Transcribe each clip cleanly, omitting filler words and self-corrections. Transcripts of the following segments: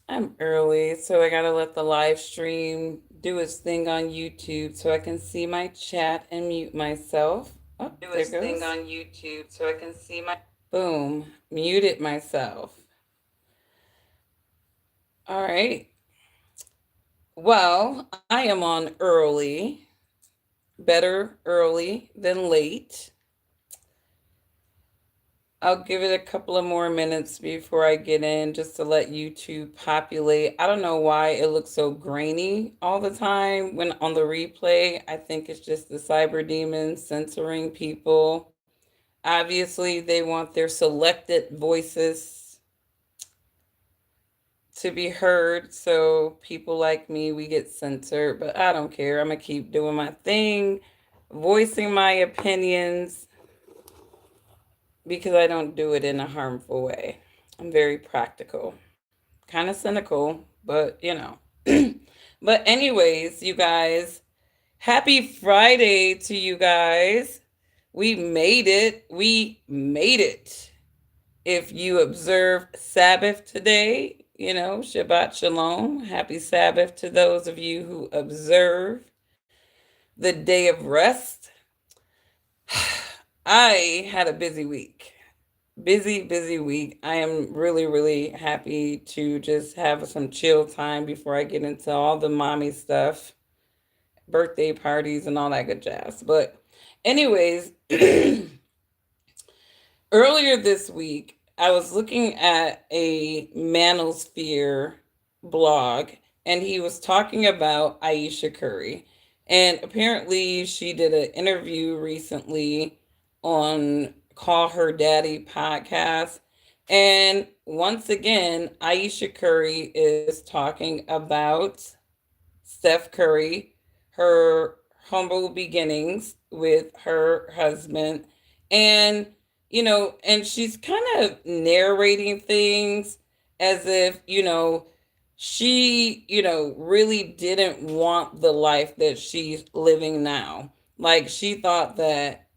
I'm early, so I gotta let the live stream do its thing on YouTube so I can see my chat and mute myself. Oh, Do there its thing goes. on YouTube so I can see my. Boom, muted myself. All right. Well, I am on early. Better early than late. I'll give it a couple of more minutes before I get in just to let YouTube populate. I don't know why it looks so grainy all the time when on the replay. I think it's just the cyber demons censoring people. Obviously, they want their selected voices to be heard. So people like me, we get censored, but I don't care. I'm going to keep doing my thing, voicing my opinions because I don't do it in a harmful way. I'm very practical, kind of cynical, but but, anyways, you guys, happy Friday to you guys. We made it. We made it. If you observe Sabbath today, Shabbat Shalom. Happy Sabbath to those of you who observe the day of rest. I had a busy week. Busy week. I am really happy to just have some chill time before I get into all the mommy stuff, birthday parties, and all that good jazz. But, anyways, earlier this week, I was looking at a manosphere blog, and he was talking about Ayesha Curry. And apparently, she did an interview recently on Call Her Daddy podcast. And once again, Ayesha Curry is talking about Steph Curry, her humble beginnings with her husband, and and she's kind of narrating things as if, she, really didn't want the life that she's living now. Like she thought that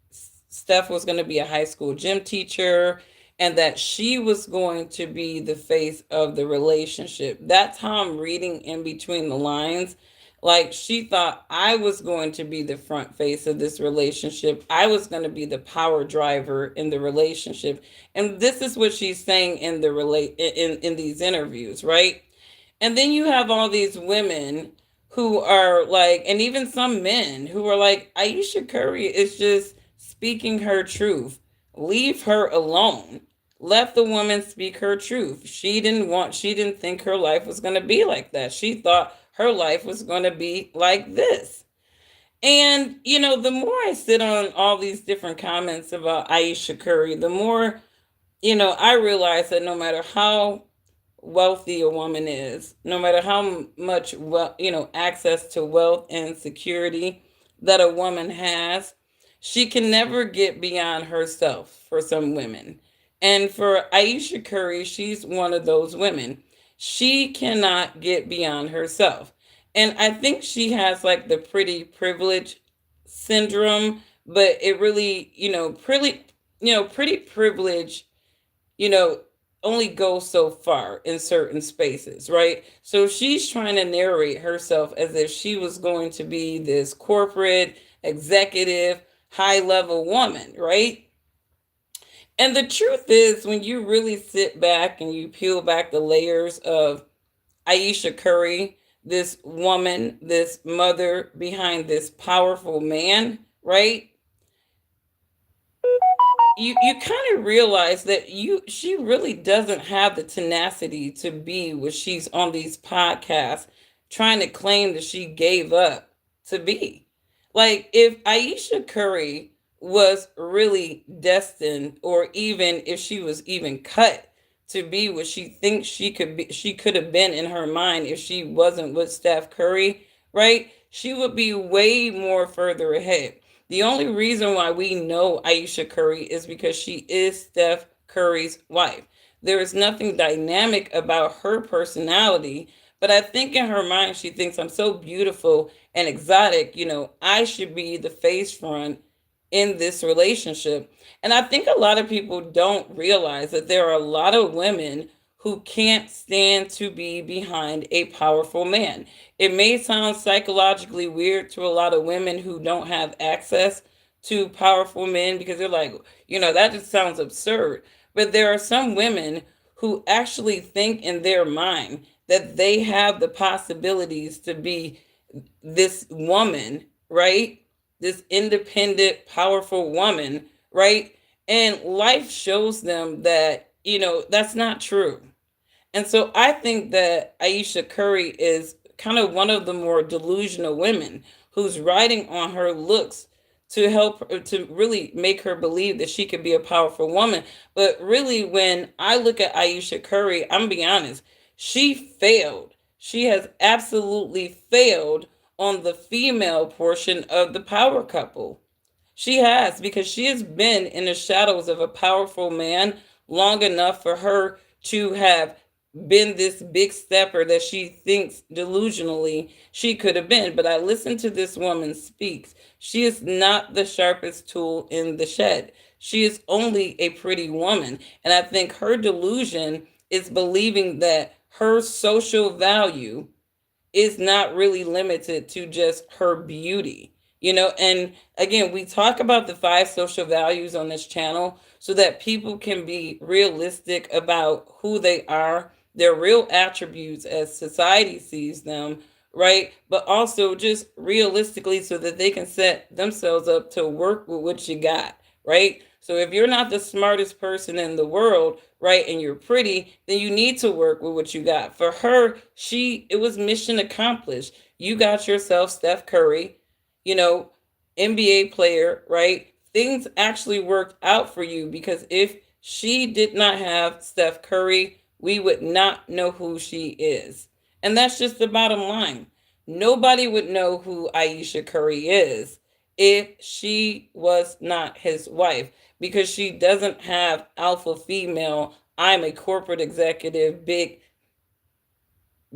Steph was going to be a high school gym teacher and that she was going to be the face of the relationship. That's how I'm reading in between the lines. Like she thought I was going to be the front face of this relationship. I was going to be the power driver in the relationship. And this is what she's saying in the in these interviews, right? And then you have all these women who are like, and even some men who are like, Ayesha Curry is just speaking her truth. Leave her alone. Let the woman speak her truth. She didn't think her life was going to be like that. She thought her life was going to be like this. And, the more I sit on all these different comments about Ayesha Curry, the more, I realize that no matter how wealthy a woman is, no matter how much access to wealth and security that a woman has, she can never get beyond herself for some women. And for Ayesha Curry, she's one of those women. She cannot get beyond herself. And I think she has like the pretty privilege syndrome, but it really, pretty privilege, you know, only goes so far in certain spaces, right? So she's trying to narrate herself as if she was going to be this corporate, executive, high level woman, right? And the truth is, when you really sit back and you peel back the layers of Ayesha Curry, this woman, this mother behind this powerful man, right? You kind of realize that you she really doesn't have the tenacity to be what she's on these podcasts trying to claim that she gave up to be. Like if Ayesha Curry was really destined, or even if she was even cut to be what she thinks she could have been in her mind if she wasn't with Steph Curry, right? She would be way more further ahead. The only reason why we know Ayesha Curry is because she is Steph Curry's wife. There is nothing dynamic about her personality, but I think in her mind she thinks I'm so beautiful and exotic, I should be the face front in this relationship. And I think a lot of people don't realize that there are a lot of women who can't stand to be behind a powerful man. It may sound psychologically weird to a lot of women who don't have access to powerful men because they're like, that just sounds absurd. But there are some women who actually think in their mind that they have the possibilities to be this woman, right? This independent, powerful woman, right? And life shows them that, that's not true. And so I think that Ayesha Curry is kind of one of the more delusional women who's riding on her looks to help her, to really make her believe that she could be a powerful woman. But really, when I look at Ayesha Curry, I'm be honest, she failed. She has absolutely failed on the female portion of the power couple. She has, because she has been in the shadows of a powerful man long enough for her to have been this big stepper that she thinks delusionally she could have been. But I listened to this woman speak. She is not the sharpest tool in the shed. She is only a pretty woman. And I think her delusion is believing that her social value is not really limited to just her beauty. And again, we talk about the five social values on this channel so that people can be realistic about who they are, their real attributes as society sees them, right? But also just realistically so that they can set themselves up to work with what you got, right? So if you're not the smartest person in the world, right, and you're pretty, then you need to work with what you got. For her, it was mission accomplished. You got yourself Steph Curry, you know, NBA player, right? Things actually worked out for you because if she did not have Steph Curry, we would not know who she is. And that's just the bottom line. Nobody would know who Ayesha Curry is if she was not his wife because she doesn't have alpha female. I'm a corporate executive, big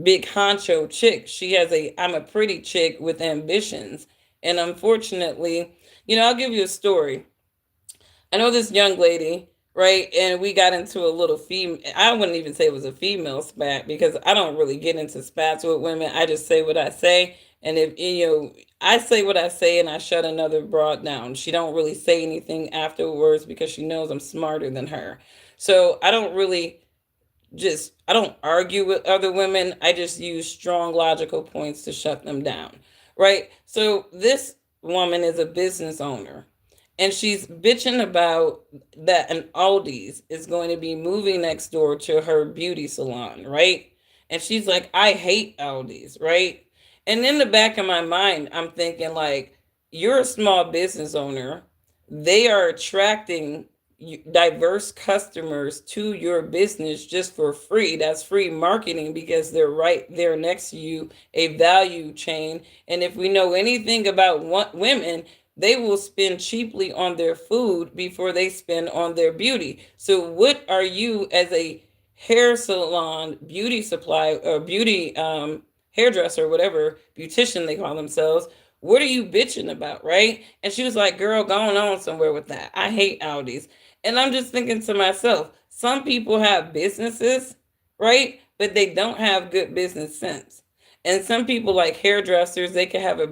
honcho chick. She has I'm a pretty chick with ambitions. And unfortunately, I'll give you a story. I know this young lady, right? And we got into a little I wouldn't even say it was a female spat because I don't really get into spats with women. I just say what I say. And if, I say what I say and I shut another broad down. She don't really say anything afterwards because she knows I'm smarter than her. So I don't argue with other women. I just use strong logical points to shut them down. Right? So this woman is a business owner and she's bitching about that an Aldi's is going to be moving next door to her beauty salon, right? And she's like, I hate Aldi's, right? And in the back of my mind, I'm thinking like, you're a small business owner. They are attracting diverse customers to your business just for free. That's free marketing because they're right there next to you, a value chain. And if we know anything about women, they will spend cheaply on their food before they spend on their beauty. So what are you as a hair salon, beauty supply, or beauty hairdresser, whatever, beautician they call themselves, what are you bitching about, right? And she was like, girl, going on somewhere with that. I hate Aldi's. And I'm just thinking to myself, some people have businesses, right? But they don't have good business sense. And some people like hairdressers, they can have a,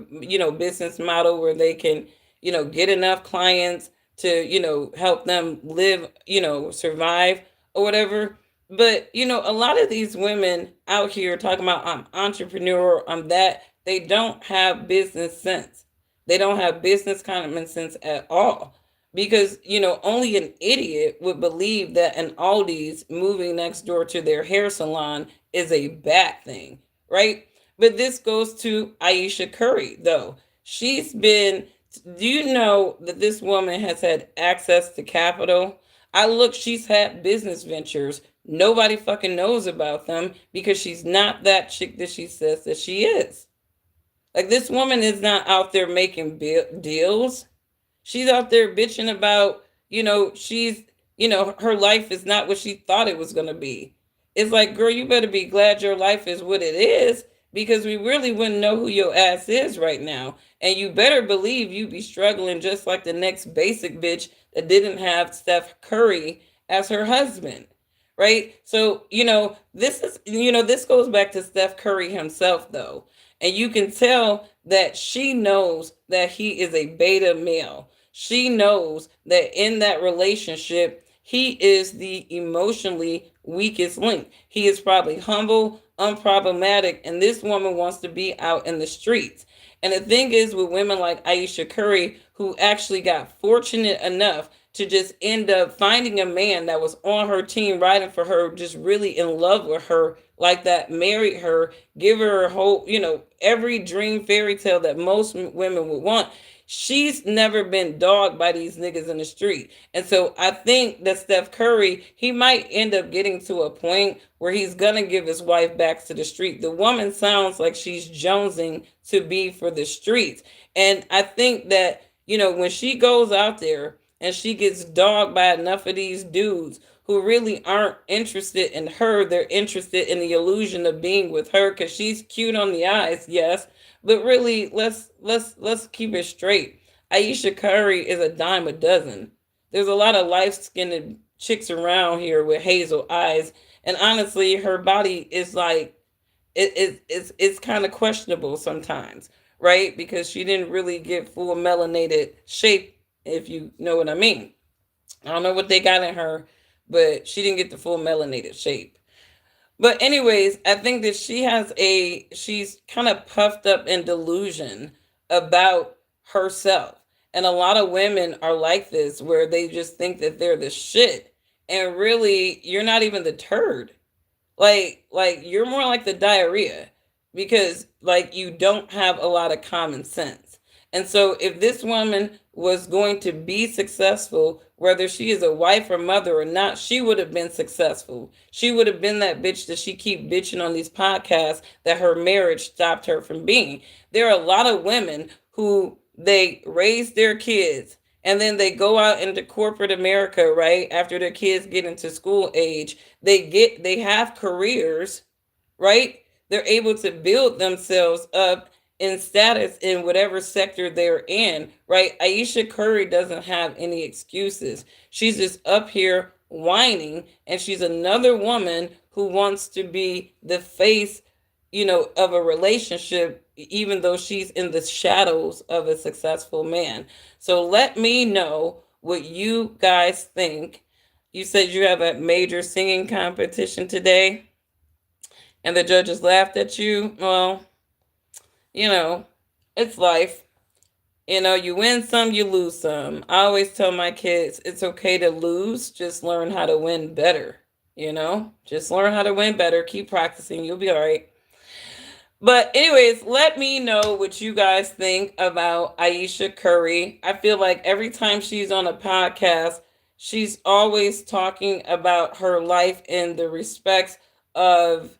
business model where they can, get enough clients to, help them live, survive or whatever. But, a lot of these women out here talking about I'm entrepreneur, I'm that, they don't have business sense. They don't have business common sense at all because only an idiot would believe that an Aldi's moving next door to their hair salon is a bad thing, right? But this goes to Ayesha Curry though. She's been, do you know that this woman has had access to capital? She's had business ventures. Nobody fucking knows about them because she's not that chick that she says that she is. Like, this woman is not out there making deals. She's out there bitching about, her life is not what she thought it was going to be. It's like, girl, you better be glad your life is what it is because we really wouldn't know who your ass is right now. And you better believe you be struggling just like the next basic bitch that didn't have Steph Curry as her husband, right? So, this goes back to Steph Curry himself, though. And you can tell that she knows that he is a beta male. She knows that in that relationship, he is the emotionally weakest link. He is probably humble, unproblematic, and this woman wants to be out in the streets. And the thing is, with women like Ayesha Curry, who actually got fortunate enough to just end up finding a man that was on her team, riding for her, just really in love with her, like that, married her, give her a whole, every dream fairy tale that most women would want. She's never been dogged by these niggas in the street. And so I think that Steph Curry, he might end up getting to a point where he's going to give his wife back to the street. The woman sounds like she's jonesing to be for the streets. And I think that, when she goes out there and she gets dogged by enough of these dudes who really aren't interested in her, they're interested in the illusion of being with her because she's cute on the eyes, yes, but really, let's keep it straight. Ayesha Curry is a dime a dozen. There's a lot of light skinned chicks around here with hazel eyes, and honestly, her body is like it's kind of questionable sometimes, right? Because she didn't really get full melanated shape, if you know what I mean. I don't know what they got in her, but she didn't get the full melanated shape. But anyways, I think that she's kind of puffed up in delusion about herself. And a lot of women are like this where they just think that they're the shit. And really, you're not even the turd. Like you're more like the diarrhea because like you don't have a lot of common sense. And so if this woman was going to be successful, whether she is a wife or mother or not, she would have been successful. She would have been that bitch that she keep bitching on these podcasts that her marriage stopped her from being. There are a lot of women who they raise their kids and then they go out into corporate America, right? After their kids get into school age, they have careers, right? They're able to build themselves up in status in whatever sector they're in, right? Ayesha Curry doesn't have any excuses. She's just up here whining, and she's another woman who wants to be the face, of a relationship, even though she's in the shadows of a successful man. So let me know what you guys think. You said you have a major singing competition today and the judges laughed at you. Well, you know, it's life. You win some, you lose some. I always tell my kids it's okay to lose, just learn how to win better. Just learn how to win better, keep practicing, you'll be all right. But anyways, let me know what you guys think about Ayesha Curry. I feel like every time she's on a podcast, she's always talking about her life in the respects of,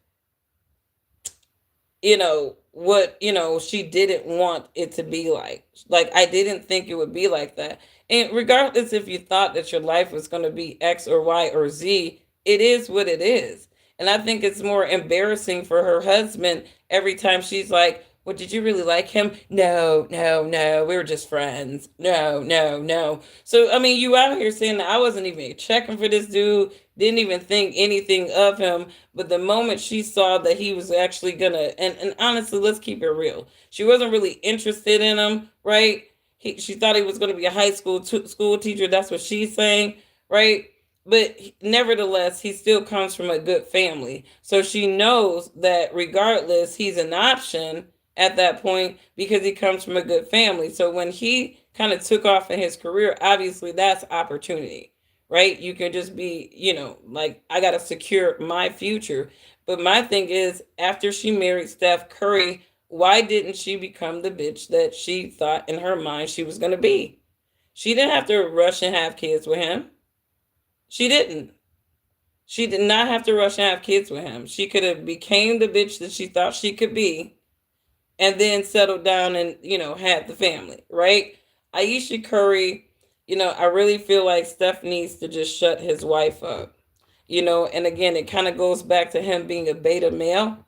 what, she didn't want it to be like. Like, I didn't think it would be like that. And regardless if you thought that your life was going to be X or Y or Z, it is what it is. And I think it's more embarrassing for her husband every time she's like, well, did you really like him? No, no, no. We were just friends. No, no, no. So, I mean, you out here saying that I wasn't even checking for this dude, didn't even think anything of him. But the moment she saw that he was actually gonna, and honestly, let's keep it real. She wasn't really interested in him, right? She thought he was going to be a high school teacher. That's what she's saying, right? But nevertheless, he still comes from a good family. So she knows that regardless, he's an option at that point because he comes from a good family. So when he kind of took off in his career, obviously that's opportunity, right? You can just be, like, I got to secure my future. But my thing is, after she married Steph Curry, why didn't she become the bitch that she thought in her mind she was going to be? She didn't have to rush and have kids with him. She didn't. She did not have to rush and have kids with him. She could have became the bitch that she thought she could be and then settled down and, had the family, right? Ayesha Curry, I really feel like Steph needs to just shut his wife up. And again, it kind of goes back to him being a beta male.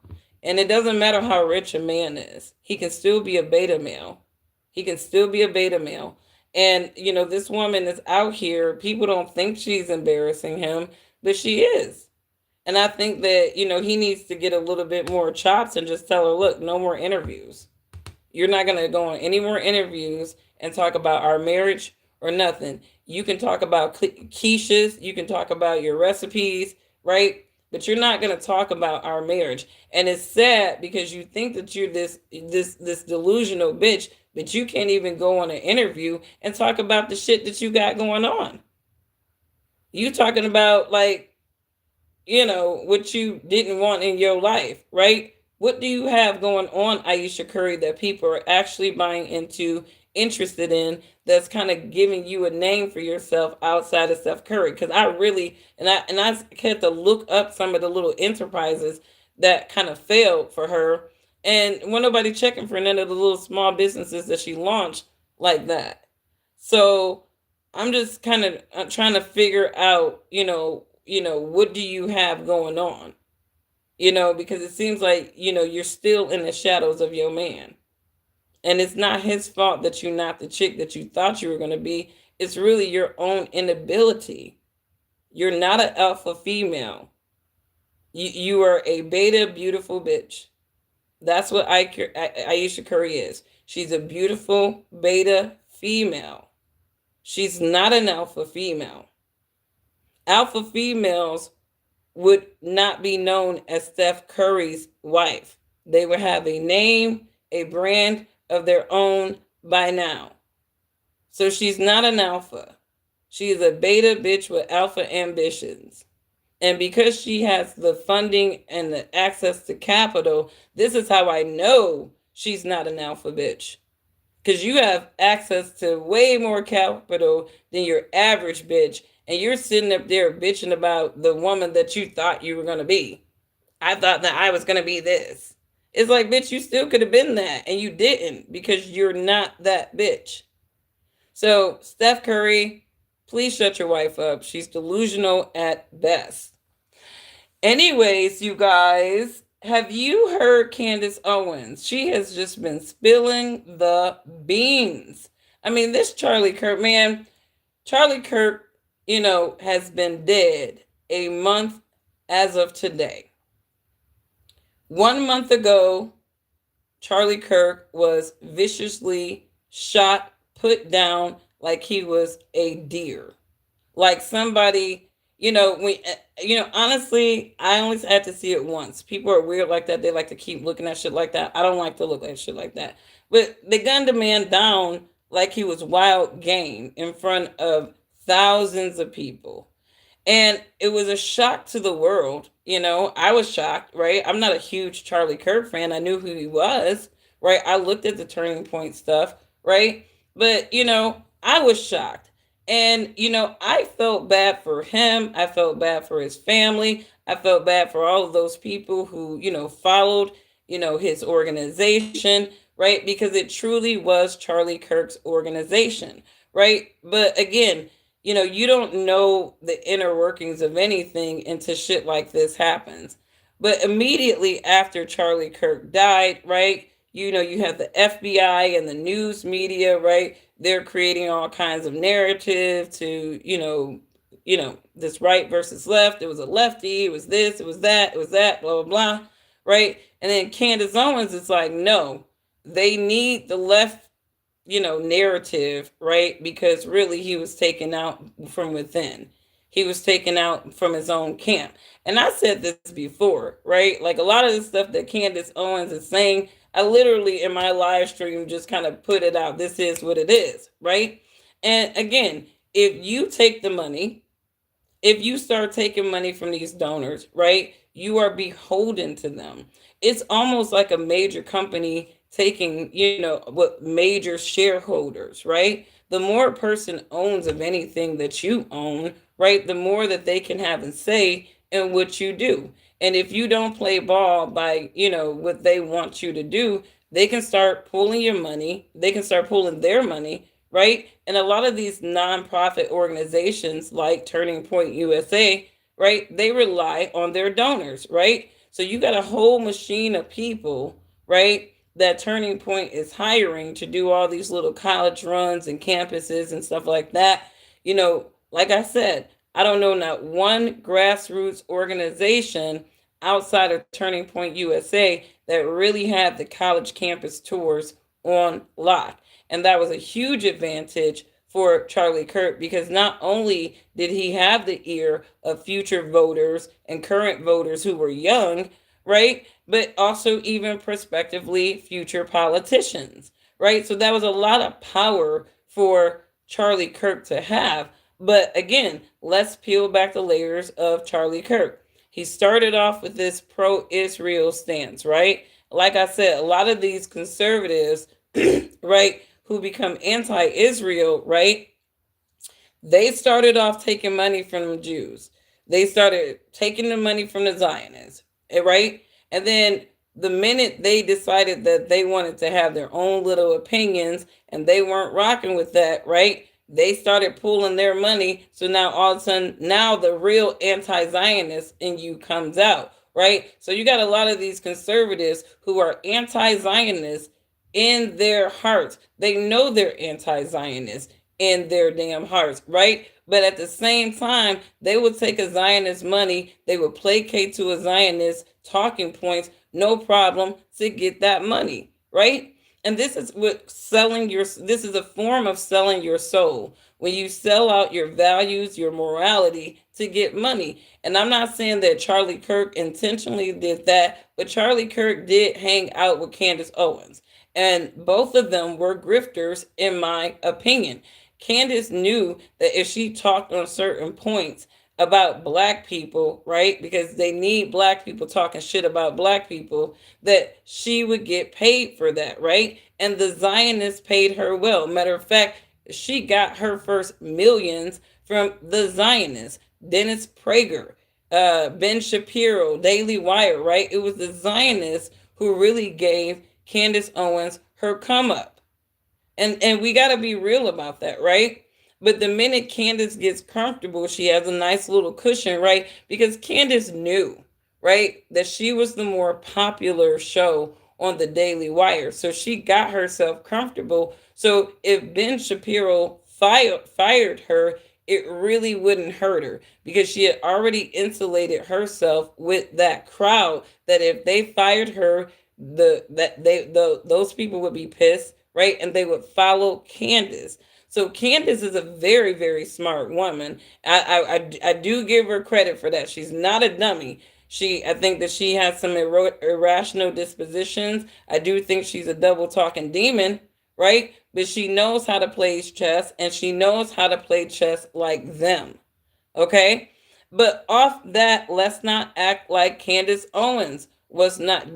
And it doesn't matter how rich a man is, he can still be a beta male. He can still be a beta male. And, this woman is out here. People don't think she's embarrassing him, but she is. And I think that, he needs to get a little bit more chops and just tell her, look, no more interviews. You're not going to go on any more interviews and talk about our marriage or nothing. You can talk about quiches, you can talk about your recipes, right? But you're not going to talk about our marriage. And it's sad because you think that you're this delusional bitch, but you can't even go on an interview and talk about the shit that you got going on. You talking about like, what you didn't want in your life, right? What do you have going on, Ayesha Curry, that people are actually buying into, interested in, that's kind of giving you a name for yourself outside of Steph Curry? Because I really, and I had to look up some of the little enterprises that kind of failed for her, and when nobody checking for none of the little small businesses that she launched like that. So I'm just kind of trying to figure out, what do you have going on? Because it seems like, you're still in the shadows of your man. And it's not his fault that you're not the chick that you thought you were going to be. It's really your own inability. You're not an alpha female. You are a beta beautiful bitch. That's what Ayesha Curry is. She's a beautiful beta female. She's not an alpha female. Alpha females would not be known as Steph Curry's wife. They would have a name, a brand of their own by now. So she's not an alpha. She's a beta bitch with alpha ambitions. And because she has the funding and the access to capital, this is how I know she's not an alpha bitch. Because you have access to way more capital than your average bitch, and you're sitting up there bitching about the woman that you thought you were going to be. I thought that I was going to be this. It's like, bitch, you still could have been that, and you didn't, because you're not that bitch. So, Steph Curry, please shut your wife up. She's delusional at best. Anyways, you guys, have you heard Candace Owens? She has just been spilling the beans. I mean, this Charlie Kirk, man, Charlie Kirk, has been dead a month as of today. 1 month ago, Charlie Kirk was viciously shot, put down like he was a deer. Like somebody, honestly, I only had to see it once. People are weird like that. They like to keep looking at shit like that. I don't like to look at shit like that. But they gunned a man down like he was wild game in front of thousands of people. And it was a shock to the world. I was shocked, right? I'm not a huge Charlie Kirk fan. I knew who he was, right? I looked at the Turning Point stuff, right? But, I was shocked. And, I felt bad for him. I felt bad for his family. I felt bad for all of those people who, followed, his organization, right? Because it truly was Charlie Kirk's organization, right? But again, you don't know the inner workings of anything until shit like this happens. But immediately after Charlie Kirk died, right? You have the FBI and the news media, right? They're creating all kinds of narrative to, this right versus left. It was a lefty, it was this, it was that, it was that, blah, blah, blah, right? And then Candace Owens is like, no, they need the left, narrative, right? Because really he was taken out from within. He was taken out from his own camp. And I said this before, right? Like a lot of the stuff that Candace Owens is saying, I literally in my live stream just kind of put it out. This is what it is, right? And again, if you take the money, if you start taking money from these donors, right, you are beholden to them. It's almost like a major company taking, what major shareholders, right? The more a person owns of anything that you own, right, the more that they can have a say in what you do. And if you don't play ball by, what they want you to do, they can start pulling your money. They can start pulling their money, right? And a lot of these nonprofit organizations like Turning Point USA, right? They rely on their donors, right? So you got a whole machine of people, right? That Turning Point is hiring to do all these little college runs and campuses and stuff like that. Like I said, I don't know not one grassroots organization outside of Turning Point USA that really had the college campus tours on lock. And that was a huge advantage for Charlie Kirk because not only did he have the ear of future voters and current voters who were young, right? But also even prospectively future politicians, right? So that was a lot of power for Charlie Kirk to have. But again, let's peel back the layers of Charlie Kirk. He started off with this pro Israel stance, right? Like I said, a lot of these conservatives, right, who become anti Israel, right, they started off taking money from the Jews. They started taking the money from the Zionists, right? And then the minute they decided that they wanted to have their own little opinions and they weren't rocking with that, right? They started pulling their money. So now all of a sudden, now the real anti Zionist in you comes out, right? So you got a lot of these conservatives who are anti Zionist in their hearts. They know they're anti Zionist in their damn hearts, right? But at the same time, they would take a Zionist money, they would placate to a Zionist talking points, no problem, to get that money, right? And this is what selling your this is a form of selling your soul. When you sell out your values, your morality to get money. And I'm not saying that Charlie Kirk intentionally did that, but Charlie Kirk did hang out with Candace Owens. And both of them were grifters, in my opinion. Candace knew that if she talked on certain points about black people, right? Because they need black people talking shit about black people, that she would get paid for that, right? And the Zionists paid her well. Matter of fact, she got her first millions from the Zionists. Dennis Prager, Ben Shapiro, Daily Wire, right? It was the Zionists who really gave Candace Owens her come up. And we got to be real about that, right? But the minute Candace gets comfortable, she has a nice little cushion, right? Because Candace knew, right, that she was the more popular show on the Daily Wire. So she got herself comfortable. So if Ben Shapiro fired her, it really wouldn't hurt her because she had already insulated herself with that crowd that if they fired her, those people would be pissed, right? And they would follow Candace. So Candace is a very, very smart woman. I do give her credit for that. She's not a dummy. I think that she has some irrational dispositions. I do think she's a double talking demon, right? But she knows how to play chess, and she knows how to play chess like them. Okay? But off that, let's not act like Candace Owens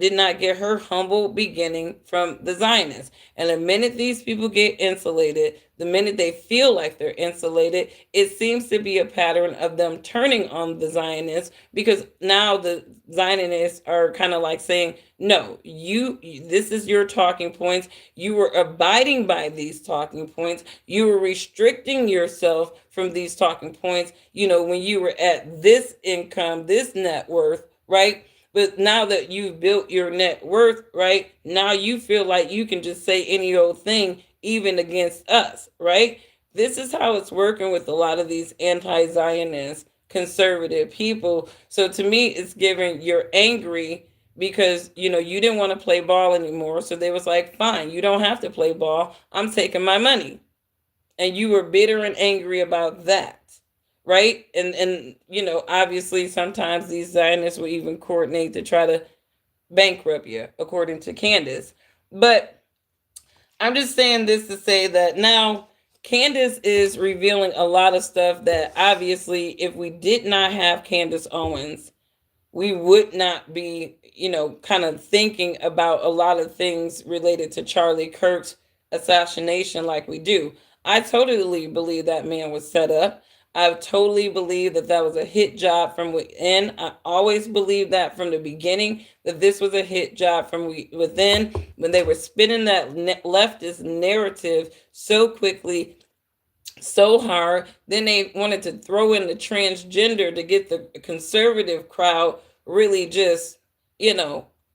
did not get her humble beginning from the Zionists. And the minute these people get insulated, the minute they feel like they're insulated, it seems to be a pattern of them turning on the Zionists because now the Zionists are kind of like saying, no, this is your talking points. You were abiding by these talking points. You were restricting yourself from these talking points, when you were at this income, this net worth, right? But now that you've built your net worth, right? Now you feel like you can just say any old thing, even against us, right? This is how it's working with a lot of these anti Zionist conservative people. So to me, it's giving you're angry because you didn't want to play ball anymore. So they was like, fine, you don't have to play ball. I'm taking my money. And you were bitter and angry about that, right? And obviously sometimes these Zionists will even coordinate to try to bankrupt you, according to Candace. But I'm just saying this to say that now Candace is revealing a lot of stuff that obviously if we did not have Candace Owens, we would not be, kind of thinking about a lot of things related to Charlie Kirk's assassination like we do. I totally believe that man was set up. I totally believe that that was a hit job from within. I always believed that from the beginning, that this was a hit job from within when they were spinning that leftist narrative so quickly, so hard. Then they wanted to throw in the transgender to get the conservative crowd really just,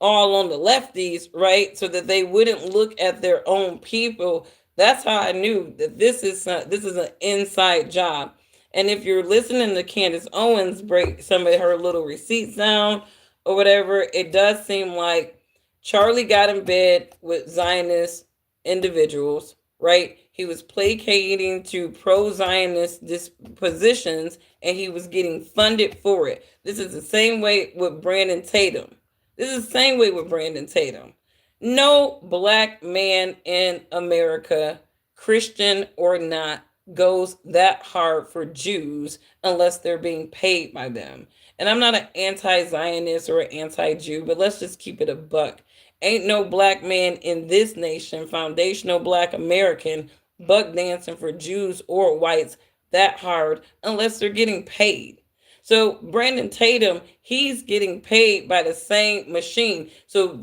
all on the lefties, right? So that they wouldn't look at their own people. That's how I knew that this is an inside job. And if you're listening to Candace Owens break some of her little receipts down or whatever, it does seem like Charlie got in bed with Zionist individuals, right? He was placating to pro Zionist dispositions and he was getting funded for it. This is the same way with Brandon Tatum. This is the same way with Brandon Tatum. No black man in America, Christian or not, goes that hard for Jews unless they're being paid by them. And I'm not an anti Zionist or an anti Jew, but let's just keep it a buck. Ain't no black man in this nation, foundational black American, buck dancing for Jews or whites that hard unless they're getting paid. So Brandon Tatum, he's getting paid by the same machine. So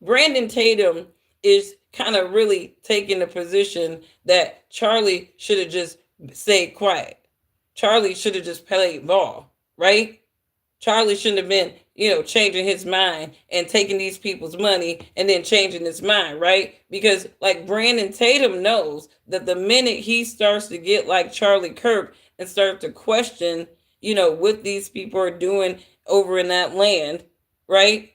Brandon Tatum is kind of really taking the position that Charlie should have just stayed quiet. Charlie should have just played ball, right? Charlie shouldn't have been, changing his mind and taking these people's money and then changing his mind, right? Because like Brandon Tatum knows that the minute he starts to get like Charlie Kirk and start to question, what these people are doing over in that land, right?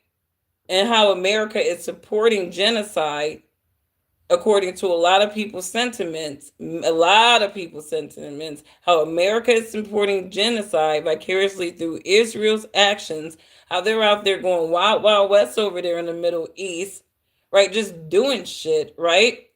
And how America is supporting genocide, according to a lot of people's sentiments, how America is supporting genocide vicariously through Israel's actions, how they're out there going wild, wild west over there in the Middle East, right? Just doing shit, right?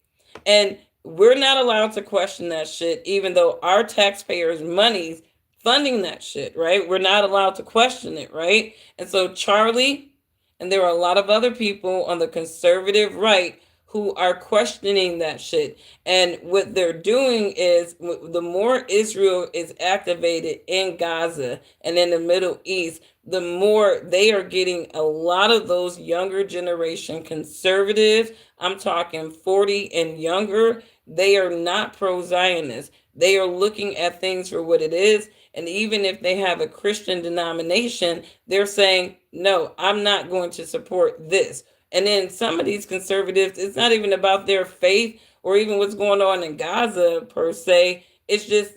And we're not allowed to question that shit, even though our taxpayers' money's funding that shit, right? We're not allowed to question it, right? And so Charlie, and there are a lot of other people on the conservative right who are questioning that shit. And what they're doing is the more Israel is activated in Gaza and in the Middle East, the more they are getting a lot of those younger generation conservatives. I'm talking 40 and younger. They are not pro Zionist. They are looking at things for what it is. And even if they have a Christian denomination, they're saying, no, I'm not going to support this. And then some of these conservatives, it's not even about their faith or even what's going on in Gaza per se. It's just,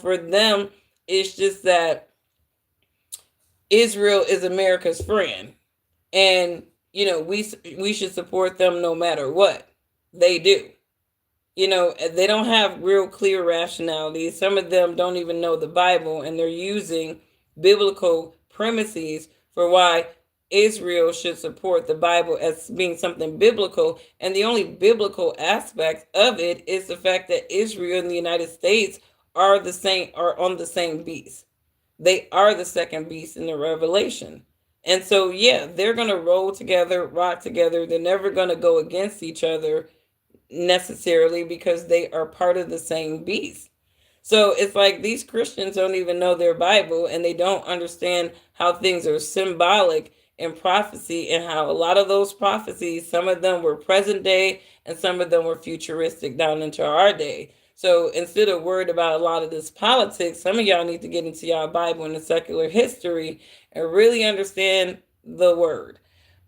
for them, it's just that Israel is America's friend. And, we should support them no matter what they do. They don't have real clear rationality. Some of them don't even know the Bible, and they're using biblical premises for why Israel should support the Bible as being something biblical. And the only biblical aspect of it is the fact that Israel and the United States are on the same beast. They are the second beast in the Revelation. And so, yeah, they're going to roll together, rock together. They're never going to go against each other necessarily because they are part of the same beast. So it's like these Christians don't even know their Bible and they don't understand how things are symbolic in prophecy and how a lot of those prophecies, some of them were present day and some of them were futuristic down into our day. So instead of worried about a lot of this politics, some of y'all need to get into y'all Bible and the secular history and really understand the word.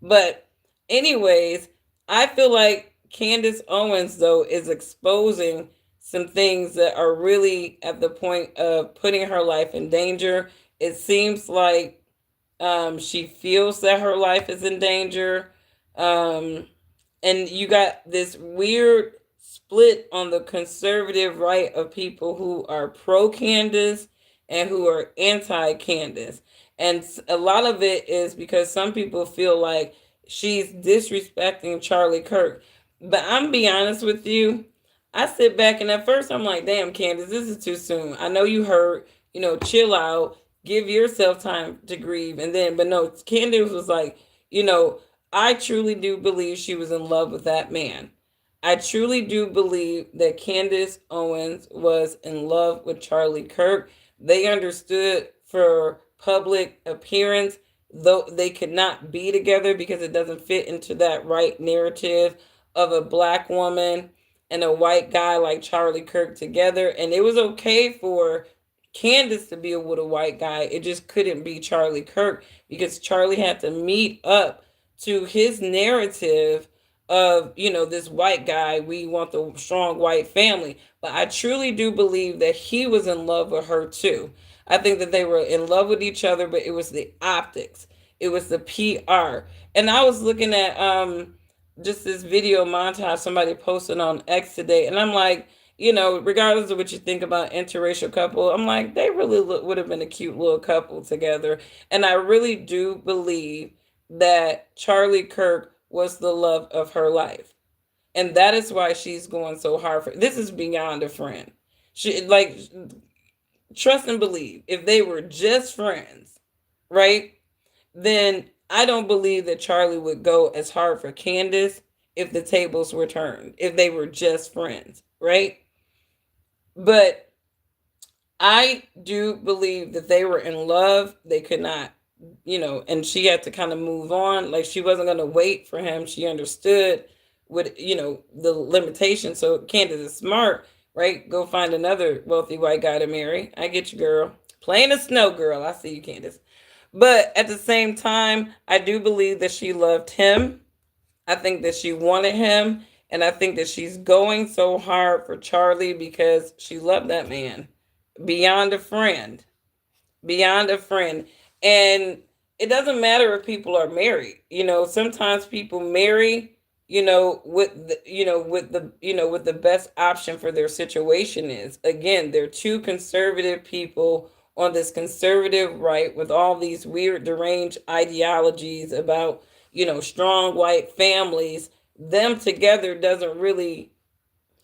But anyways, I feel like Candace Owens, though, is exposing some things that are really at the point of putting her life in danger. It seems like she feels that her life is in danger. Um, and you got this weird split on the conservative right of people who are pro Candace and who are anti Candace. And a lot of it is because some people feel like she's disrespecting Charlie Kirk. But I'm be honest with you. I sit back and at first I'm like, damn, Candace, this is too soon. I know you hurt, chill out, give yourself time to grieve. And then, but no, Candace was like, I truly do believe she was in love with that man. I truly do believe that Candace Owens was in love with Charlie Kirk. They understood for public appearance, though they could not be together because it doesn't fit into that right narrative of a black woman and a white guy like Charlie Kirk together. And it was okay for Candace to be with a white guy. It just couldn't be Charlie Kirk because Charlie had to meet up to his narrative of, this white guy. We want the strong white family. But I truly do believe that he was in love with her too. I think that they were in love with each other, but it was the optics, it was the PR. And I was looking at just this video montage somebody posted on X today, and I'm like, regardless of what you think about interracial couple, I'm like, they really would have been a cute little couple together. And I really do believe that Charlie Kirk was the love of her life, and that is why she's going so hard for. This is beyond a friend. She like trust and believe. If they were just friends, right? Then I don't believe that Charlie would go as hard for Candace if the tables were turned. If they were just friends, right? But I do believe that they were in love. They could not, and she had to kind of move on. Like she wasn't going to wait for him. She understood what, the limitations. So Candace is smart, right? Go find another wealthy white guy to marry. I get you, girl. Plain as snow, girl. I see you, Candace. But at the same time, I do believe that she loved him. I think that she wanted him. And I think that she's going so hard for Charlie because she loved that man beyond a friend, beyond a friend. And it doesn't matter if people are married. Sometimes people marry, with the best option for their situation is. Again, they're two conservative people on this conservative right with all these weird deranged ideologies about, strong white families. Them together doesn't really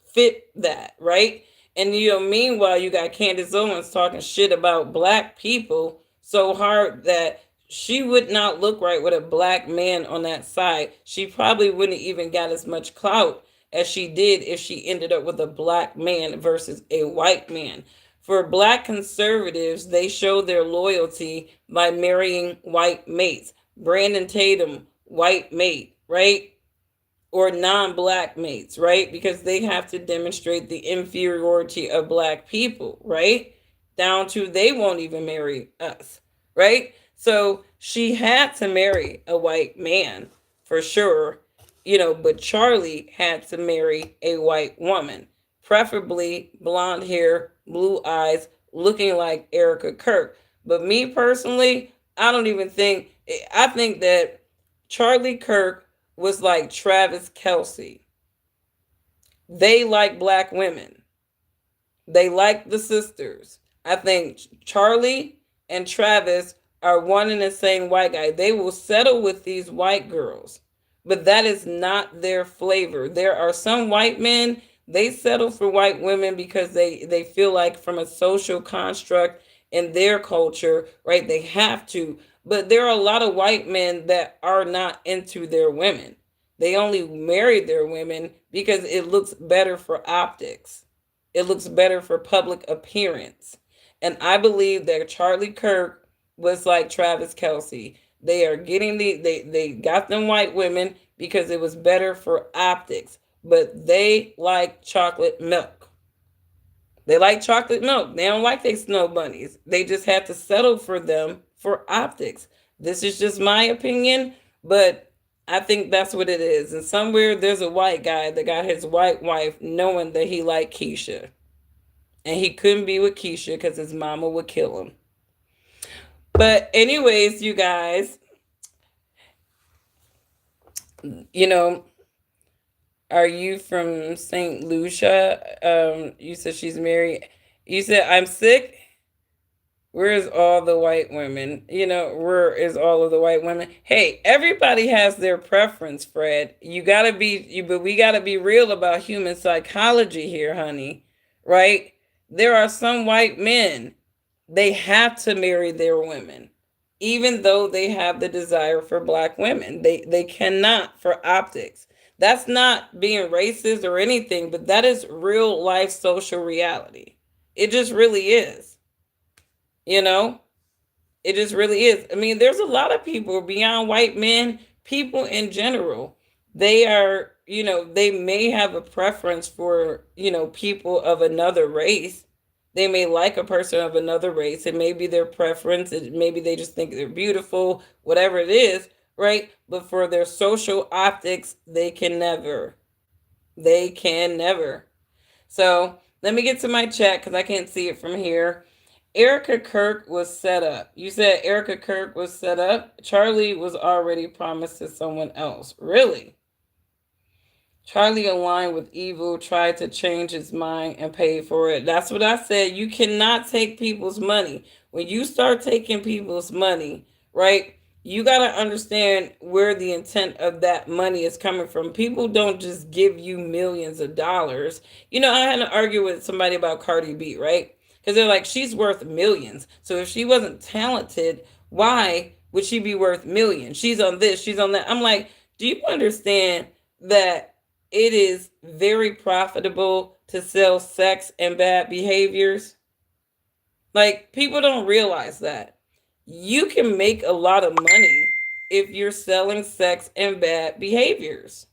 fit that, right? And meanwhile, you got Candace Owens talking shit about black people so hard that she would not look right with a black man on that side. She probably wouldn't even got as much clout as she did if she ended up with a black man versus a white man. For black conservatives, they show their loyalty by marrying white mates. Brandon Tatum, white mate, right? Or non-black mates, right? Because they have to demonstrate the inferiority of black people, right? Down to they won't even marry us, right? So she had to marry a white man for sure, but Charlie had to marry a white woman, preferably blonde hair, blue eyes, looking like Erica Kirk. But me personally, I don't even think, I think that Charlie Kirk was like Travis Kelsey. They like black women. They like the sisters. I think Charlie and Travis are one and the same white guy. They will settle with these white girls, but that is not their flavor. There are some white men, they settle for white women because they feel like from a social construct in their culture, right? They have to. But there are a lot of white men that are not into their women. They only marry their women because it looks better for optics. It looks better for public appearance. And I believe that Charlie Kirk was like Travis Kelsey. They are getting they got them white women because it was better for optics. But they like chocolate milk. They like chocolate milk. They don't like they snow bunnies. They just had to settle for them for optics. This is just my opinion, but I think that's what it is. And somewhere there's a white guy that got his white wife knowing that he liked Keisha. And he couldn't be with Keisha because his mama would kill him. But, anyways, you guys, you know, are you from St. Lucia? You said she's married. You said, I'm sick. Where is all the white women? Where is all of the white women? Hey, everybody has their preference, Fred. But we gotta be real about human psychology here, honey. Right? There are some white men, they have to marry their women, even though they have the desire for black women. They cannot for optics. That's not being racist or anything, but that is real life social reality. It just really is. You know, it just really is. I mean, there's a lot of people beyond white men, people in general. They are, they may have a preference for, people of another race. They may like a person of another race. It may be their preference. Maybe they just think they're beautiful, whatever it is, right? But for their social optics, they can never. They can never. So Let me get to my chat because I can't see it from here. Erica Kirk was set up. You said Erica Kirk was set up. Charlie was already promised to someone else. Really? Charlie aligned with evil, tried to change his mind, and paid for it. That's what I said. You cannot take people's money. When you start taking people's money, right, you got to understand where the intent of that money is coming from. People don't just give you millions of dollars. I had to argue with somebody about Cardi B, right? Because they're like, she's worth millions. So if she wasn't talented, why would she be worth millions? She's on this, she's on that. I'm like, do you understand that it is very profitable to sell sex and bad behaviors? Like, people don't realize that. You can make a lot of money if you're selling sex and bad behaviors.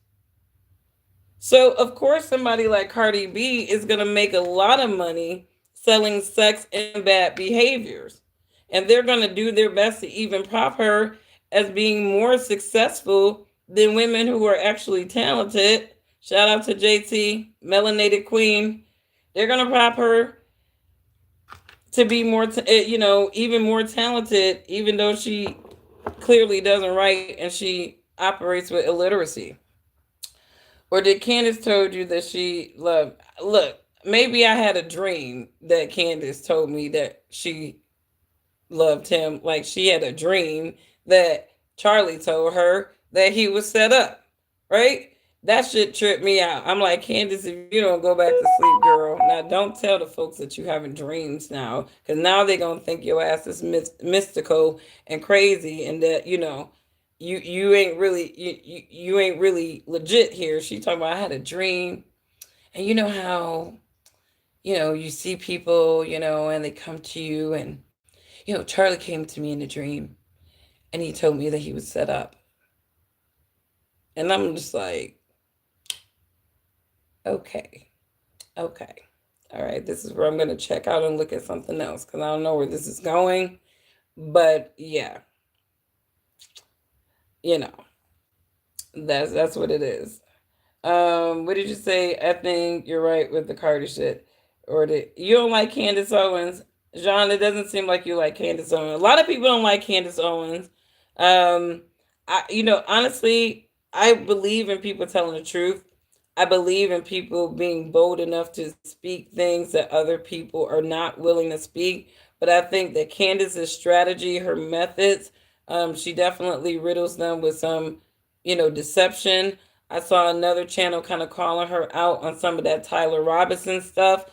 So, of course, somebody like Cardi B is going to make a lot of money selling sex and bad behaviors. And they're going to do their best to even prop her as being more successful than women who are actually talented. Shout out to JT, Melanated Queen. They're going to prop her to be more, even more talented, even though she clearly doesn't write and she operates with illiteracy. Or did Candace told you that she loved? Look, maybe I had a dream that Candace told me that she loved him. Like she had a dream that Charlie told her that he was set up, right? That shit tripped me out. I'm like, Candace, if you don't go back to sleep, girl. Now, don't tell the folks that you having dreams now, because now they're gonna think your ass is mystical and crazy, and that you ain't really you ain't really legit here. She talking about I had a dream, and you know how you see people, and they come to you, and Charlie came to me in a dream, and he told me that he was set up, and I'm just like, okay, okay, all right, this is where I'm gonna check out and look at something else because I don't know where this is going, but yeah, you know, that's what it is. What did you say? I think you're right with the Cardi shit. Or you don't like Candace Owens, John? It doesn't seem like you like Candace Owens. A lot of people don't like Candace Owens. Um, honestly, I believe in people telling the truth. I believe in people being bold enough to speak things that other people are not willing to speak. But I think that Candace's strategy, her methods, she definitely riddles them with some, deception. I saw another channel kind of calling her out on some of that Tyler Robinson stuff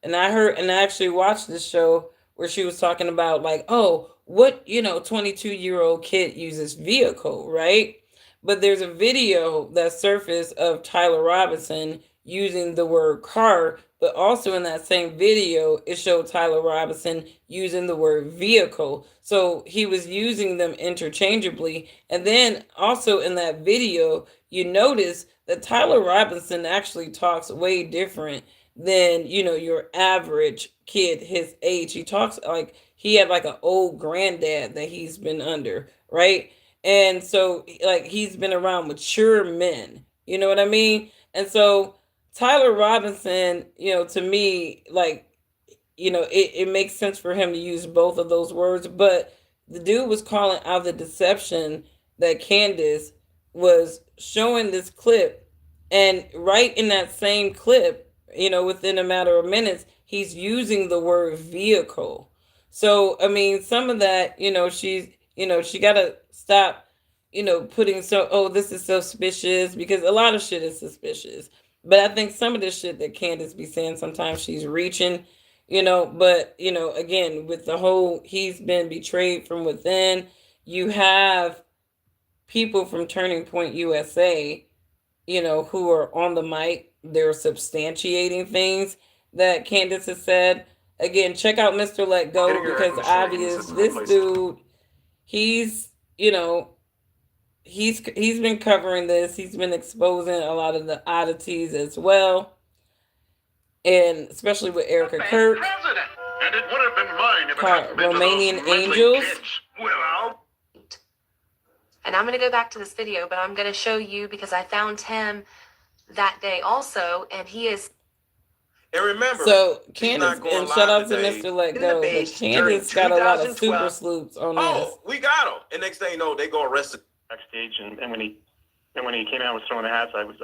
and I heard, and I actually watched this show where she was talking about, like, oh, what, 22-year-old kid uses vehicle, right? But there's a video that surfaced of Tyler Robinson using the word car, but also in that same video, it showed Tyler Robinson using the word vehicle. So he was using them interchangeably. And then also in that video, you notice that Tyler Robinson actually talks way different than, your average kid his age. He talks like he had like an old granddad that he's been under, right? And so, like, he's been around mature men. You know what I mean? And so Tyler Robinson, to me, like, it makes sense for him to use both of those words. But the dude was calling out the deception that Candace was showing this clip. And right in that same clip, within a matter of minutes, he's using the word vehicle. So, I mean, some of that, she got to stop, putting oh, this is suspicious, because a lot of shit is suspicious. But I think some of the shit that Candace be saying, sometimes she's reaching, but, again, with the whole he's been betrayed from within, you have people from Turning Point USA, who are on the mic, they're substantiating things that Candace has said. Again, check out Mr. Let Go, because obvious this dude, he's, he's been covering this. He's been exposing a lot of the oddities as well, and especially with Erica Kirk, and it would have been mine if it hadn't been Romanian Angels. Well, and I'm going to go back to this video, but I'm going to show you because I found him that day also, and he is. And remember, So she's Candace, not going and shout live out to today. Mr. Let In the Go, but base during Candace got a lot of super 2012. sloops on this. Oh, we got him. And next thing you know, they go arrest him. Backstage, and when he came out and was throwing the hats, I was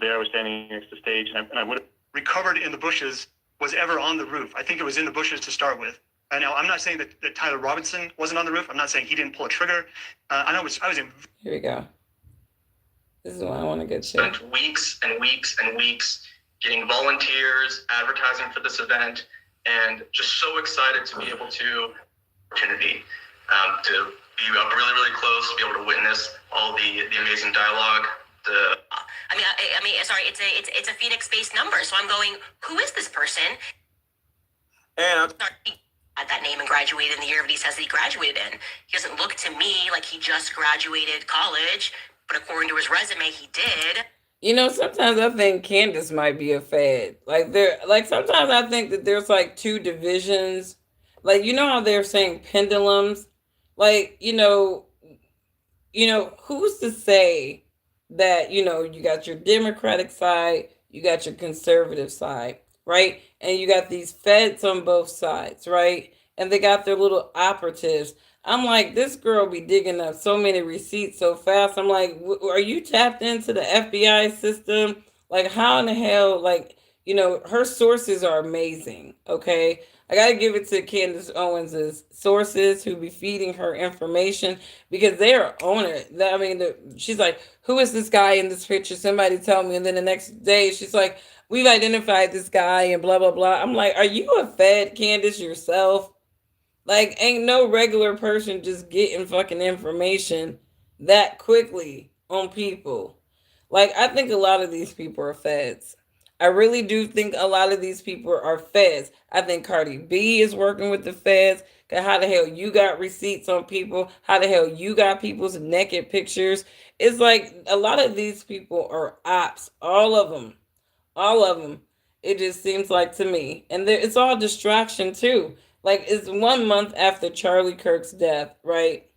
there. I was standing next to the stage, and I would have recovered in the bushes was ever on the roof. I think it was in the bushes to start with. Now I'm not saying that Tyler Robinson wasn't on the roof. I'm not saying he didn't pull a trigger. I know I was in. Here we go. This is what I want to get to. Spent weeks and weeks and weeks getting volunteers, advertising for this event, and just so excited to be able to opportunity to be up really, really close, to be able to witness all the amazing dialogue. Sorry, it's a Phoenix-based number, so I'm going, who is this person? And Had that name and graduated in the year that he says that he graduated in. He doesn't look to me like he just graduated college, but according to his resume, he did. You know, sometimes I think Candace might be a fad. Sometimes I think that there's like two divisions. Like, you know how they're saying pendulums? Like, who's to say that, you got your Democratic side, you got your conservative side, right? And you got these feds on both sides, right? And they got their little operatives. I'm like, this girl be digging up so many receipts so fast. I'm like, are you tapped into the FBI system? Like, how in the hell, her sources are amazing, okay? I got to give it to Candace Owens' sources who be feeding her information because they are on it. I mean, she's like, who is this guy in this picture? Somebody tell me. And then the next day, she's like, we've identified this guy and blah, blah, blah. I'm like, are you a Fed, Candace, yourself? Like, ain't no regular person just getting fucking information that quickly on people. Like, I think a lot of these people are feds. I really do think a lot of these people are feds. I think Cardi B is working with the feds. Cause how the hell you got receipts on people? How the hell you got people's naked pictures? It's like a lot of these people are ops. All of them. All of them. It just seems like to me. And it's all distraction too. Like, it's 1 month after Charlie Kirk's death, right?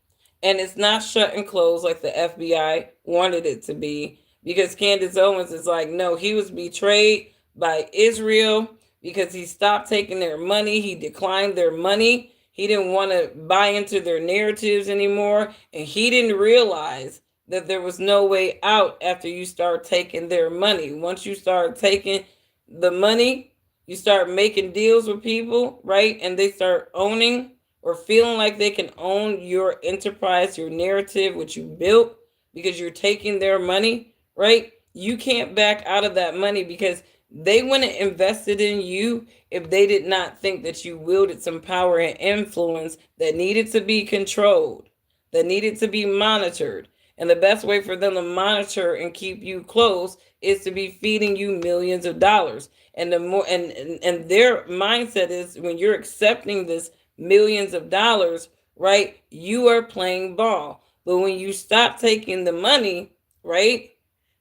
And it's not shut and closed like the FBI wanted it to be. Because Candace Owens is like, no, he was betrayed by Israel because he stopped taking their money. He declined their money. He didn't want to buy into their narratives anymore. And he didn't realize that there was no way out after you start taking their money. Once you start taking the money, you start making deals with people, right? And they start owning or feeling like they can own your enterprise, your narrative, what you built, because you're taking their money, right? You can't back out of that money because they wouldn't invested in you if they did not think that you wielded some power and influence that needed to be controlled, that needed to be monitored. And the best way for them to monitor and keep you close is to be feeding you millions of dollars. And the more and their mindset is when you're accepting this millions of dollars, right? You are playing ball. But when you stop taking the money, right?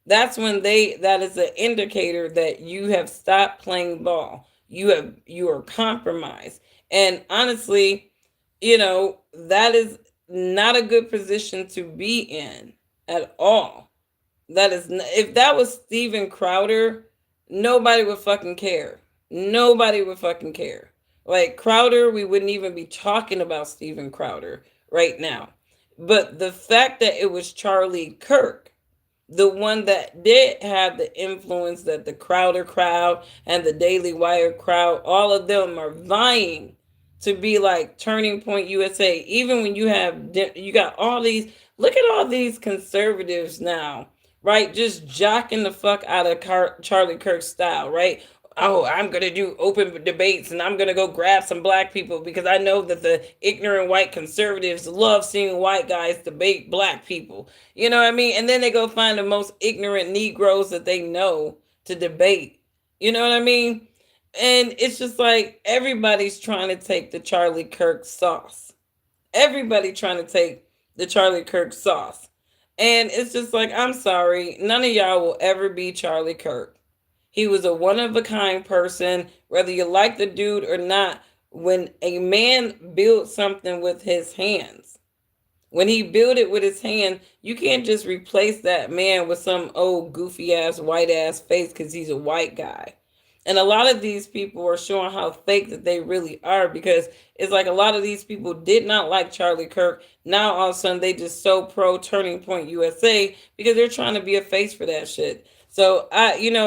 That is an indicator that you have stopped playing ball. You are compromised. And honestly, that is not a good position to be in at all. If that was Steven Crowder, nobody would fucking care. Nobody would fucking care. Like Crowder, we wouldn't even be talking about Steven Crowder right now. But the fact that it was Charlie Kirk, the one that did have the influence that the Crowder crowd and the Daily Wire crowd, all of them are vying to be like Turning Point USA. Even when you got all these, look at all these conservatives now, right? Just jocking the fuck out of Charlie Kirk style, right? Oh, I'm going to do open debates and I'm going to go grab some black people because I know that the ignorant white conservatives love seeing white guys debate black people. You know what I mean? And then they go find the most ignorant Negroes that they know to debate. You know what I mean? And it's just like everybody's trying to take the Charlie Kirk sauce. Everybody trying to take the Charlie Kirk sauce. And it's just like, I'm sorry, none of y'all will ever be Charlie Kirk. He was a one-of-a-kind person, whether you like the dude or not. When a man built something with his hands, when he built it with his hand, you can't just replace that man with some old goofy-ass, white-ass face because he's a white guy. And a lot of these people are showing how fake that they really are, because it's like a lot of these people did not like Charlie Kirk. Now all of a sudden they just so pro Turning Point USA because they're trying to be a face for that shit. So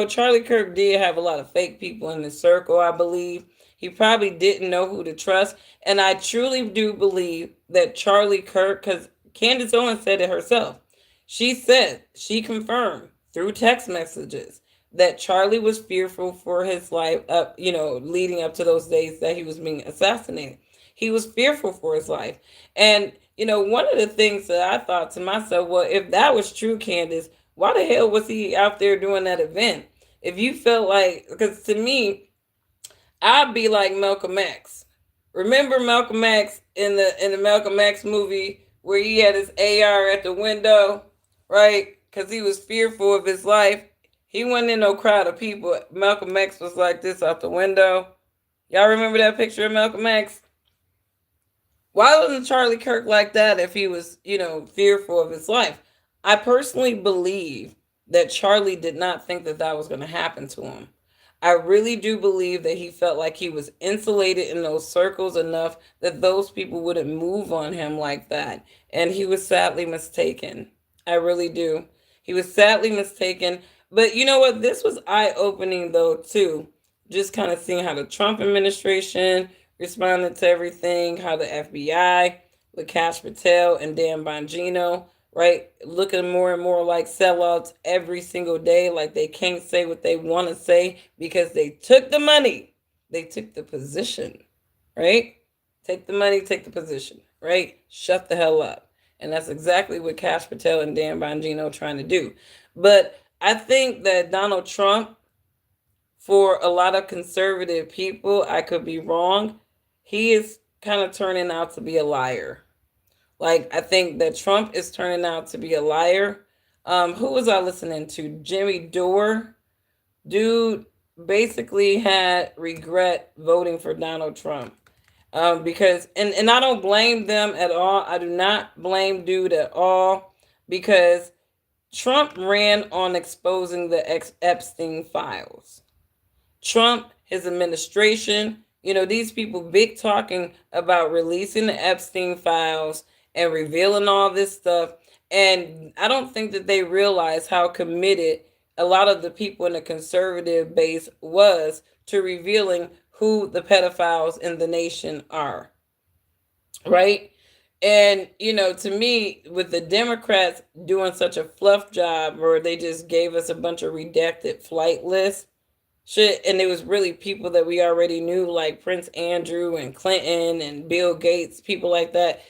Charlie Kirk did have a lot of fake people in his circle, I believe. He probably didn't know who to trust. And I truly do believe that Charlie Kirk, because Candace Owen said it herself. She confirmed through text messages that Charlie was fearful for his life up, leading up to those days that he was being assassinated. He was fearful for his life. And, one of the things that I thought to myself, well, if that was true, Candace, why the hell was he out there doing that event? If you felt like, because to me, I'd be like Malcolm X. Remember Malcolm X in the Malcolm X movie where he had his AR at the window, right? Because he was fearful of his life. He wasn't in no crowd of people. Malcolm X was like this out the window. Y'all remember that picture of Malcolm X? Why wasn't Charlie Kirk like that if he was, fearful of his life? I personally believe that Charlie did not think that that was going to happen to him. I really do believe that he felt like he was insulated in those circles enough that those people wouldn't move on him like that. And he was sadly mistaken. I really do. He was sadly mistaken. But you know what? This was eye opening, though, too. Just kind of seeing how the Trump administration responded to everything, how the FBI with Cash Patel and Dan Bongino, right, looking more and more like sellouts every single day, like they can't say what they want to say because they took the money, they took the position, right? Take the money, take the position, right? Shut the hell up. And that's exactly what Cash Patel and Dan Bongino are trying to do. But I think that Donald Trump, for a lot of conservative people, I could be wrong, he is kind of turning out to be a liar. Like, I think that Trump is turning out to be a liar. Who was I listening to? Jimmy Dore. Dude basically had regret voting for Donald Trump. Because, and I don't blame them at all. I do not blame dude at all, because Trump ran on exposing the Epstein files. Trump, his administration, these people big talking about releasing the Epstein files and revealing all this stuff. And I don't think that they realize how committed a lot of the people in the conservative base was to revealing who the pedophiles in the nation are. Right? And, to me, with the Democrats doing such a fluff job where they just gave us a bunch of redacted flight lists, shit, and it was really people that we already knew, like Prince Andrew and Clinton and Bill Gates, people like that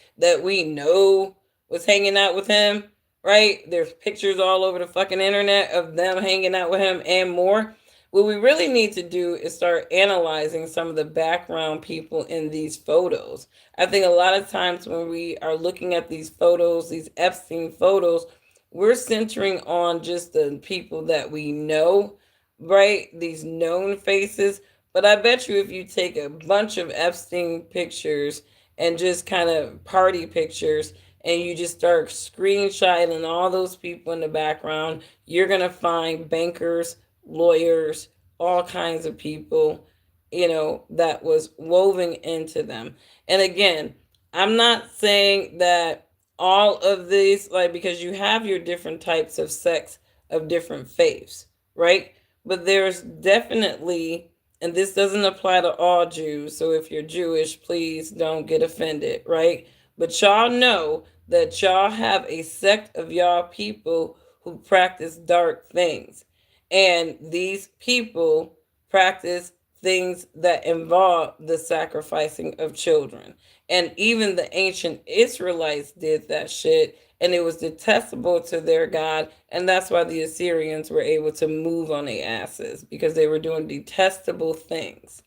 we know was hanging out with him, right? There's pictures all over the fucking internet of them hanging out with him and more. What we really need to do is start analyzing some of the background people in these photos. I think a lot of times when we are looking at these photos, these Epstein photos, we're centering on just the people that we know, right? These known faces. But I bet you if you take a bunch of Epstein pictures and just kind of party pictures and you just start screenshotting all those people in the background, you're going to find bankers, lawyers, all kinds of people, that was woven into them. And again, I'm not saying that all of these, like, because you have your different types of sects of different faiths, right? But there's definitely, and this doesn't apply to all Jews, so if you're Jewish, please don't get offended, right? But y'all know that y'all have a sect of y'all people who practice dark things. And these people practice things that involve the sacrificing of children. And even the ancient Israelites did that shit, and it was detestable to their God. And that's why the Assyrians were able to move on their asses, because they were doing detestable things.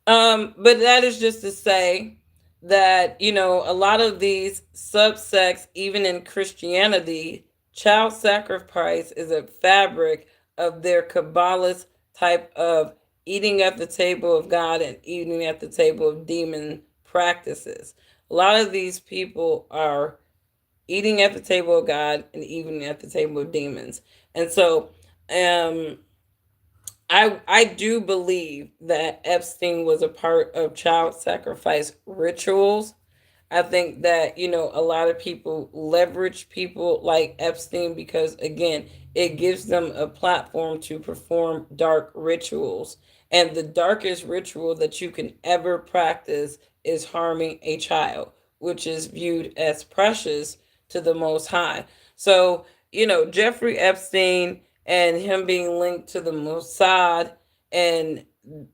But that is just to say that, a lot of these subsects, even in Christianity, child sacrifice is a fabric of their Kabbalist type of eating at the table of God and eating at the table of demon practices. A lot of these people are eating at the table of God and eating at the table of demons. And so, I do believe that Epstein was a part of child sacrifice rituals. I think that, a lot of people leverage people like Epstein because, again, it gives them a platform to perform dark rituals. And the darkest ritual that you can ever practice is harming a child, which is viewed as precious to the Most High. So, Jeffrey Epstein and him being linked to the Mossad and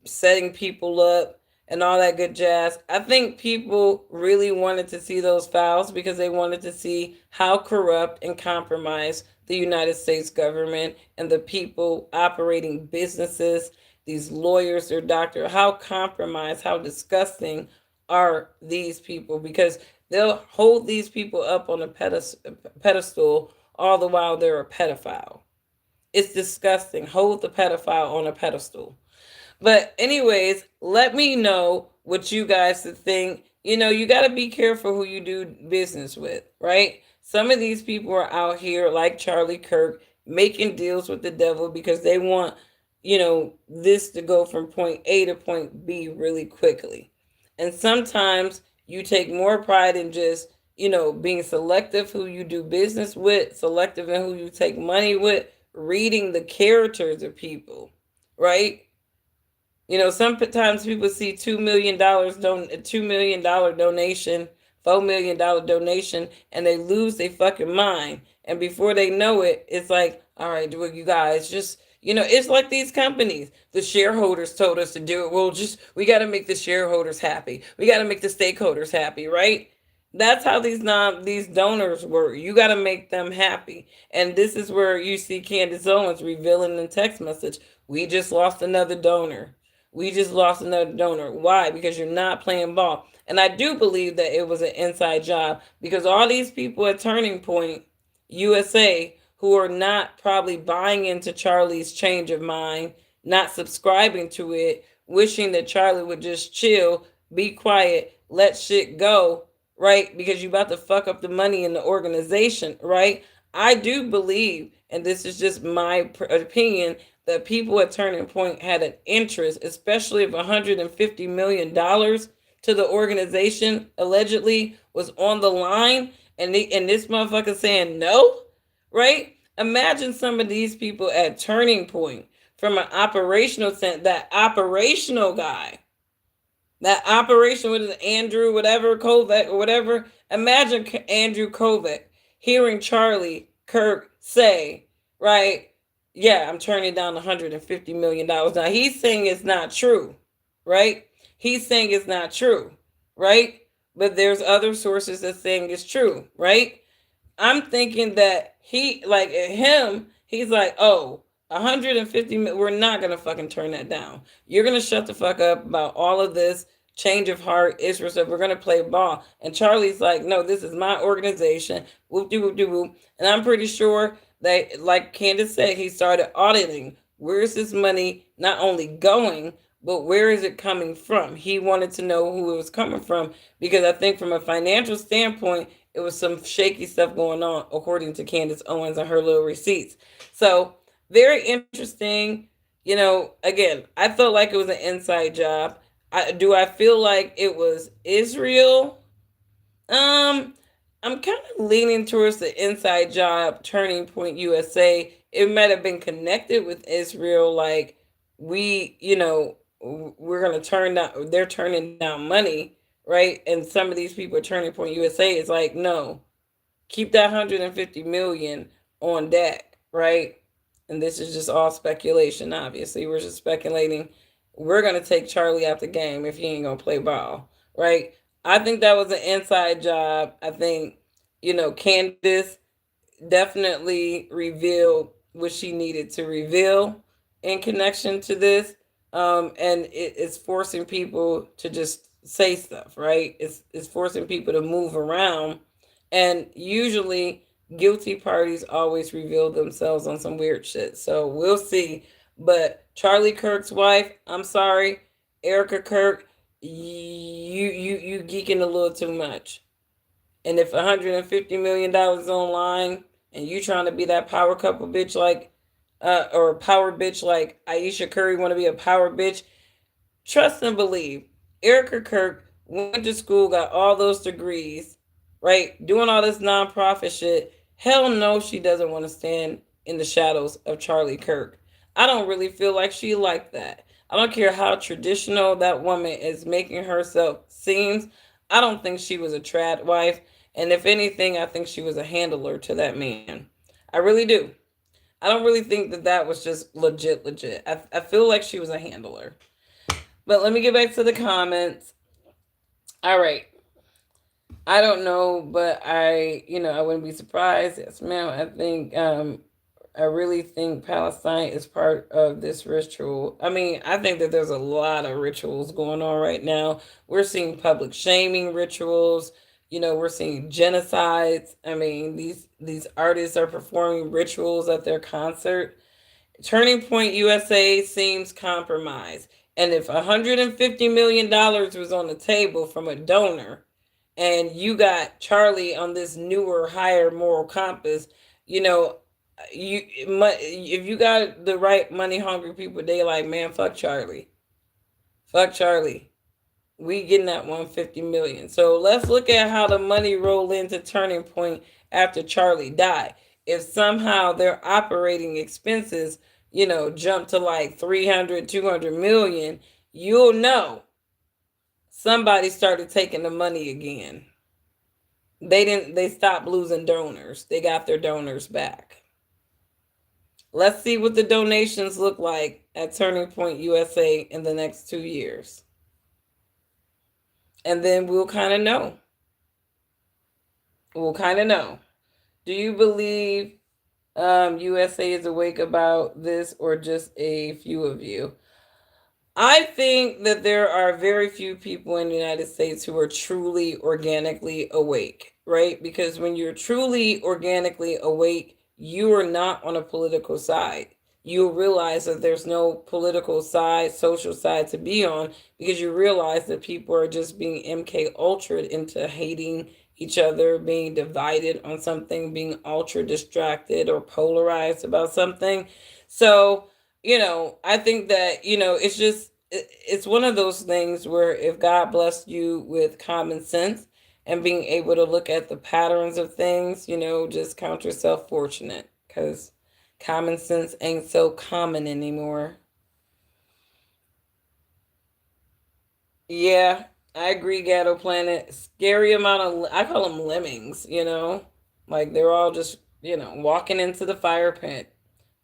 setting people up and all that good jazz. I think people really wanted to see those files because they wanted to see how corrupt and compromised the United States government and the people operating businesses, these lawyers, their doctor, how compromised, how disgusting are these people, because they'll hold these people up on a pedestal all the while they're a pedophile. It's disgusting. Hold the pedophile on a pedestal. But anyways, let me know what you guys think. You got to be careful who you do business with, right? Some of these people are out here like Charlie Kirk making deals with the devil because they want, this to go from point A to point B really quickly. And sometimes you take more pride in just, being selective who you do business with, selective in who you take money with, reading the characters of people, right? Sometimes people see $2 million $2 million donation, $4 million donation, and they lose their fucking mind. And before they know it, it's like, all right, well, you guys just, it's like these companies. The shareholders told us to do it. Well, we got to make the shareholders happy. We got to make the stakeholders happy, right? That's how these donors work. You got to make them happy. And this is where you see Candace Owens revealing in text message, we just lost another donor. We just lost another donor. Why? Because you're not playing ball. And I do believe that it was an inside job because all these people at Turning Point USA who are not probably buying into Charlie's change of mind, not subscribing to it, wishing that Charlie would just chill, be quiet, let shit go, right? Because you about to fuck up the money in the organization, right? I do believe, and this is just my opinion, that people at Turning Point had an interest, especially if $150 million to the organization allegedly was on the line, and this motherfucker saying no, right? Imagine some of these people at Turning Point from an operational sense, that operational guy, that operation with Andrew, whatever, Kovac, or whatever. Imagine Andrew Kovac hearing Charlie Kirk say, right, yeah, I'm turning down $150 million. Now, he's saying it's not true, right? He's saying it's not true, right? But there's other sources that saying it's true, right? I'm thinking that he's like, oh, 150, we're not going to fucking turn that down. You're going to shut the fuck up about all of this change of heart, Israel said, we're going to play ball. And Charlie's like, no, this is my organization. Whoop de whoop de whoop. And I'm pretty sure that, like Candace said, he started auditing. Where's this money not only going, but where is it coming from? He wanted to know who it was coming from because I think from a financial standpoint, it was some shaky stuff going on, according to Candace Owens and her little receipts. So very interesting. Again, I felt like it was an inside job. Do I feel like it was Israel? I'm kind of leaning towards the inside job, Turning Point USA. It might have been connected with Israel, like we're gonna turn down. They're turning down money, right? And some of these people at Turning Point USA is like, no, keep that 150 million on deck, right? And this is just all speculation. Obviously, we're just speculating. We're gonna take Charlie out the game if he ain't gonna play ball, right? I think that was an inside job. I think, Candace definitely revealed what she needed to reveal in connection to this. And it's forcing people to just say stuff, right? It's forcing people to move around. And usually guilty parties always reveal themselves on some weird shit. So we'll see. But Charlie Kirk's wife, I'm sorry, Erica Kirk, you geeking a little too much. And if $150 million online and you trying to be that power couple bitch like or a power bitch like Ayesha Curry want to be a power bitch. Trust and believe. Erica Kirk went to school, got all those degrees, right? Doing all this nonprofit shit. Hell no, she doesn't want to stand in the shadows of Charlie Kirk. I don't really feel like she liked that. I don't care how traditional that woman is making herself seems. I don't think she was a trad wife. And if anything, I think she was a handler to that man. I really do. I don't really think that that was just legit, legit. I feel like she was a handler. But let me get back to the comments. All right. I don't know, but I wouldn't be surprised. Yes, ma'am. I really think Palestine is part of this ritual. I mean, I think that there's a lot of rituals going on right now. We're seeing public shaming rituals. We're seeing genocides. I mean, these artists are performing rituals at their concert. Turning Point USA seems compromised. And if $150 million was on the table from a donor, and you got Charlie on this newer, higher moral compass, you know, if you got the right money hungry people, they like, man, fuck Charlie, fuck Charlie. We getting that 150 million. So let's look at how the money rolled into Turning Point after Charlie died. If somehow their operating expenses, jump to like 300, 200 million, you'll know somebody started taking the money again. They stopped losing donors. They got their donors back. Let's see what the donations look like at Turning Point USA in the next 2 years. And then we'll kind of know. We'll kind of know. Do you believe USA is awake about this, or just a few of you? I think that there are very few people in the United States who are truly organically awake, right? Because when you're truly organically awake, you are not on a political side. You'll realize that there's no political side, social side to be on, because you realize that people are just being MK ultra into hating each other, being divided on something, being ultra distracted or polarized about something. So, I think that, it's one of those things where if God blessed you with common sense and being able to look at the patterns of things, just count yourself fortunate, because common sense ain't so common anymore. Yeah, I agree, Gatto Planet. Scary amount of, I call them lemmings, like they're all just, walking into the fire pit.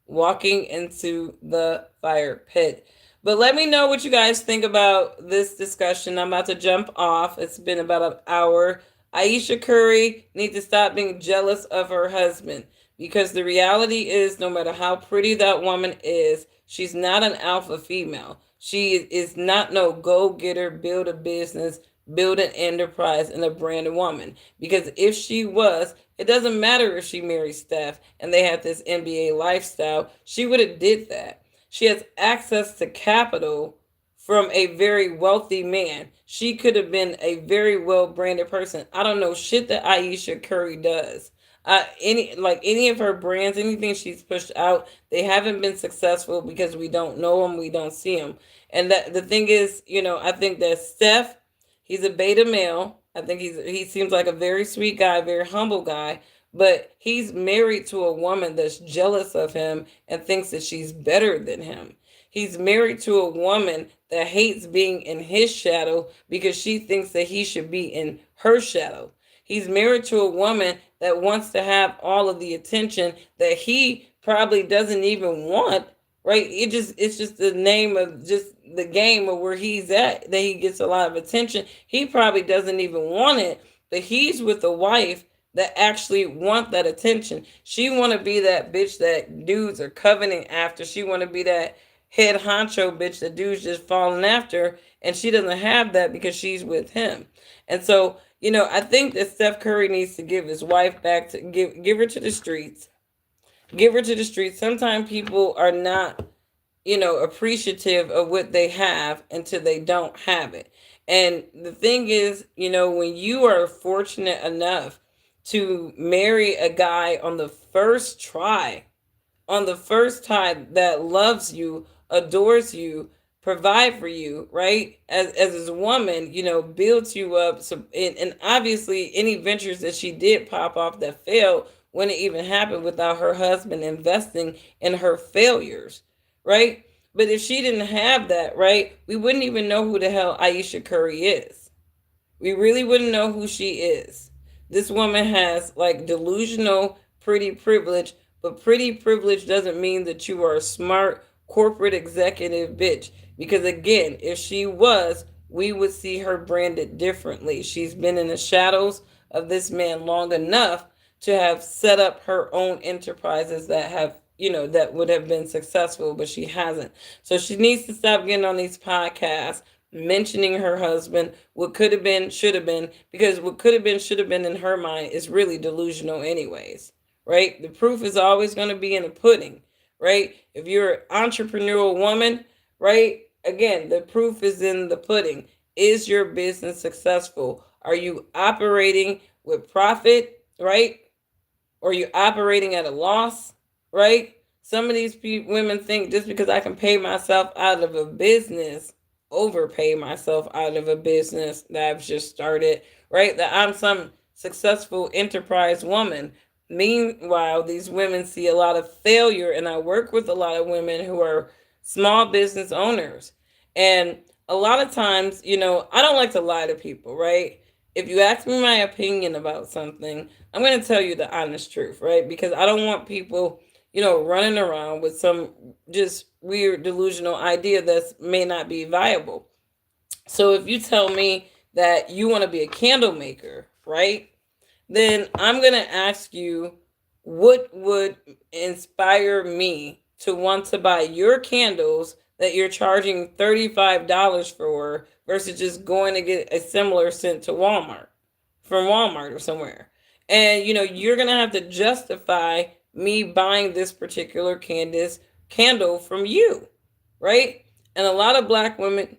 Walking into the fire pit. But let me know what you guys think about this discussion. I'm about to jump off. It's been about an hour. Ayesha Curry needs to stop being jealous of her husband, because the reality is, no matter how pretty that woman is, she's not an alpha female. She is not no go-getter, build a business, build an enterprise, and a brand woman. Because if she was, it doesn't matter if she married Steph and they had this NBA lifestyle, she would have did that. She has access to capital from a very wealthy man. She could have been a very well branded person. I don't know shit that Ayesha Curry does. Any of her brands, anything she's pushed out, they haven't been successful because we don't know them, we don't see them. And that the thing is, I think that Steph, he's a beta male. I think he seems like a very sweet guy, very humble guy, but he's married to a woman that's jealous of him and thinks that she's better than him. He's married to a woman that hates being in his shadow because she thinks that he should be in her shadow. He's married to a woman that wants to have all of the attention that he probably doesn't even want, right? It's just the name of just the game of where he's at, that he gets a lot of attention. He probably doesn't even want it, but he's with a wife that actually want that attention. She want to be that bitch that dudes are coveting after. She want to be that head honcho bitch that dudes just falling after, and she doesn't have that because she's with him. And so, I think that Steph Curry needs to give his wife back, to give her to the streets. Give her to the streets. Sometimes people are not, appreciative of what they have until they don't have it. And the thing is, when you are fortunate enough to marry a guy on the first try on the first time that loves you, adores you, provide for you, right? As his woman, builds you up. So, and obviously, any ventures that she did pop off that failed wouldn't even happen without her husband investing in her failures, right? But if she didn't have that, right, we wouldn't even know who the hell Ayesha Curry is. We really wouldn't know who she is. This woman has like delusional pretty privilege, but pretty privilege doesn't mean that you are a smart corporate executive bitch. Because again, if she was, we would see her branded differently. She's been in the shadows of this man long enough to have set up her own enterprises that have, that would have been successful, but she hasn't. So she needs to stop getting on these podcasts mentioning her husband, what could have been, should have been, because what could have been, should have been in her mind is really delusional, anyways, right? The proof is always going to be in the pudding, right? If you're an entrepreneurial woman, right? Again, the proof is in the pudding. Is your business successful? Are you operating with profit, right? Or are you operating at a loss, right? Some of these women think just because I can pay myself out of a business, overpay myself out of a business that I've just started, right? That I'm some successful enterprise woman. Meanwhile, these women see a lot of failure, and I work with a lot of women who are small business owners. And a lot of times, I don't like to lie to people, right? If you ask me my opinion about something, I'm going to tell you the honest truth, right? Because I don't want people, running around with some just weird delusional idea that may not be viable. So if you tell me that you want to be a candle maker, right? Then I'm going to ask you what would inspire me to want to buy your candles that you're charging $35 for versus just going to get a similar scent to Walmart, from Walmart or somewhere. And you're going to have to justify me buying this particular Candace candle from you, right? And a lot of black women,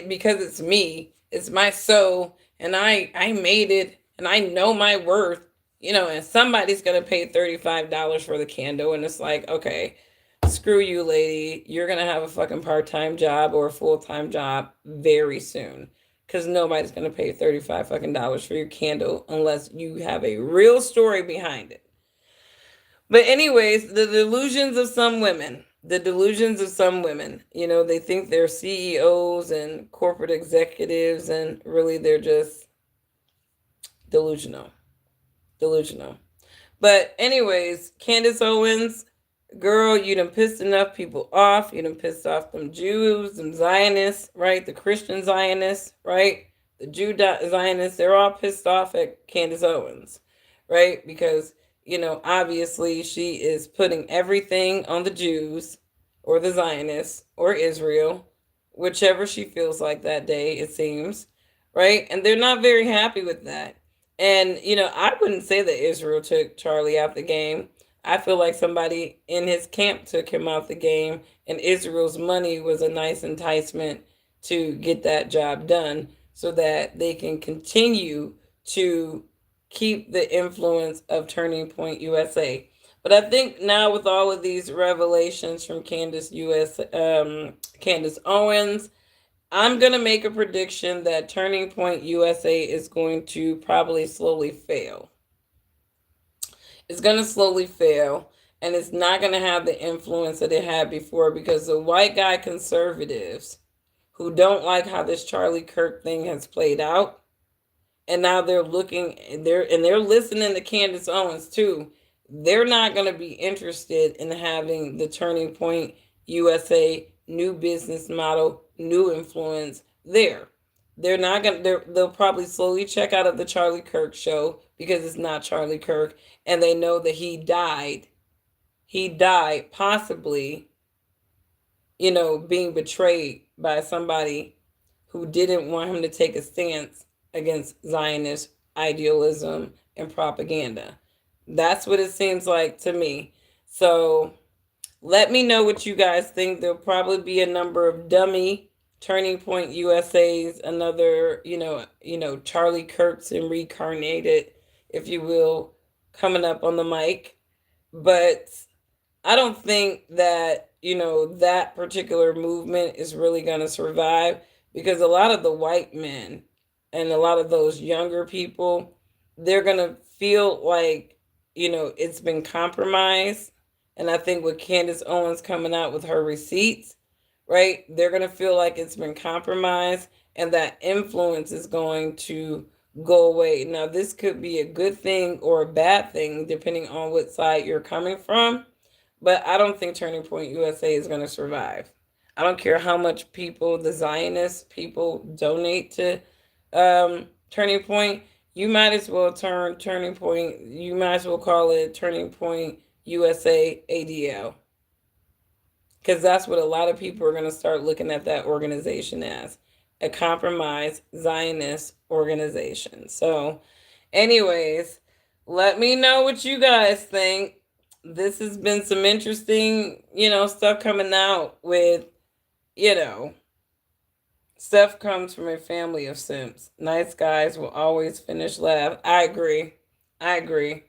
because it's me, it's my soul, and I made it, and I know my worth, and somebody's gonna pay $35 for the candle, and it's like, okay, screw you, lady, you're gonna have a fucking part-time job or a full-time job very soon. Because nobody's gonna pay 35 fucking dollars for your candle unless you have a real story behind it. But anyways, the delusions of some women. The delusions of some women. They think they're CEOs and corporate executives, and really they're just delusional. Delusional. But anyways, Candace Owens, girl, you done pissed enough people off. You done pissed off them Jews, them Zionists, right? The Christian Zionists, right? The Jew Zionists, they're all pissed off at Candace Owens, right? Because obviously she is putting everything on the Jews or the Zionists or Israel, whichever she feels like that day, it seems, right? And they're not very happy with that. And, I wouldn't say that Israel took Charlie out the game. I feel like somebody in his camp took him out the game, and Israel's money was a nice enticement to get that job done so that they can continue to keep the influence of Turning Point USA. But I think now with all of these revelations from Candace Owens, I'm going to make a prediction that Turning Point USA is going to probably slowly fail. It's going to slowly fail, and it's not going to have the influence that it had before, because the white guy conservatives who don't like how this Charlie Kirk thing has played out, and now they're listening to Candace Owens too. They're not going to be interested in having the Turning Point USA new business model, new influence there. They're not going to, they'll probably slowly check out of the Charlie Kirk show because it's not Charlie Kirk, and they know that he died. He died possibly, being betrayed by somebody who didn't want him to take a stance against Zionist idealism and propaganda. That's what it seems like to me. So let me know what you guys think. There'll probably be a number of dummy Turning Point USA's, another, Charlie Kirk's and reincarnated, if you will, coming up on the mic. But I don't think that, that particular movement is really going to survive, because a lot of the white men and a lot of those younger people, they're going to feel like, it's been compromised. And I think with Candace Owens coming out with her receipts, right, they're going to feel like it's been compromised, and that influence is going to go away. Now, this could be a good thing or a bad thing, depending on what side you're coming from, but I don't think Turning Point USA is going to survive. I don't care how much people, the Zionist people, donate to Turning Point. You might as well turn Turning Point, you might as well call it Turning Point USA ADL. Because that's what a lot of people are going to start looking at that organization as, a compromised Zionist organization. So, anyways, let me know what you guys think. This has been some interesting, stuff coming out with, you know, stuff comes from a family of simps. Nice guys will always finish last. I agree. I agree.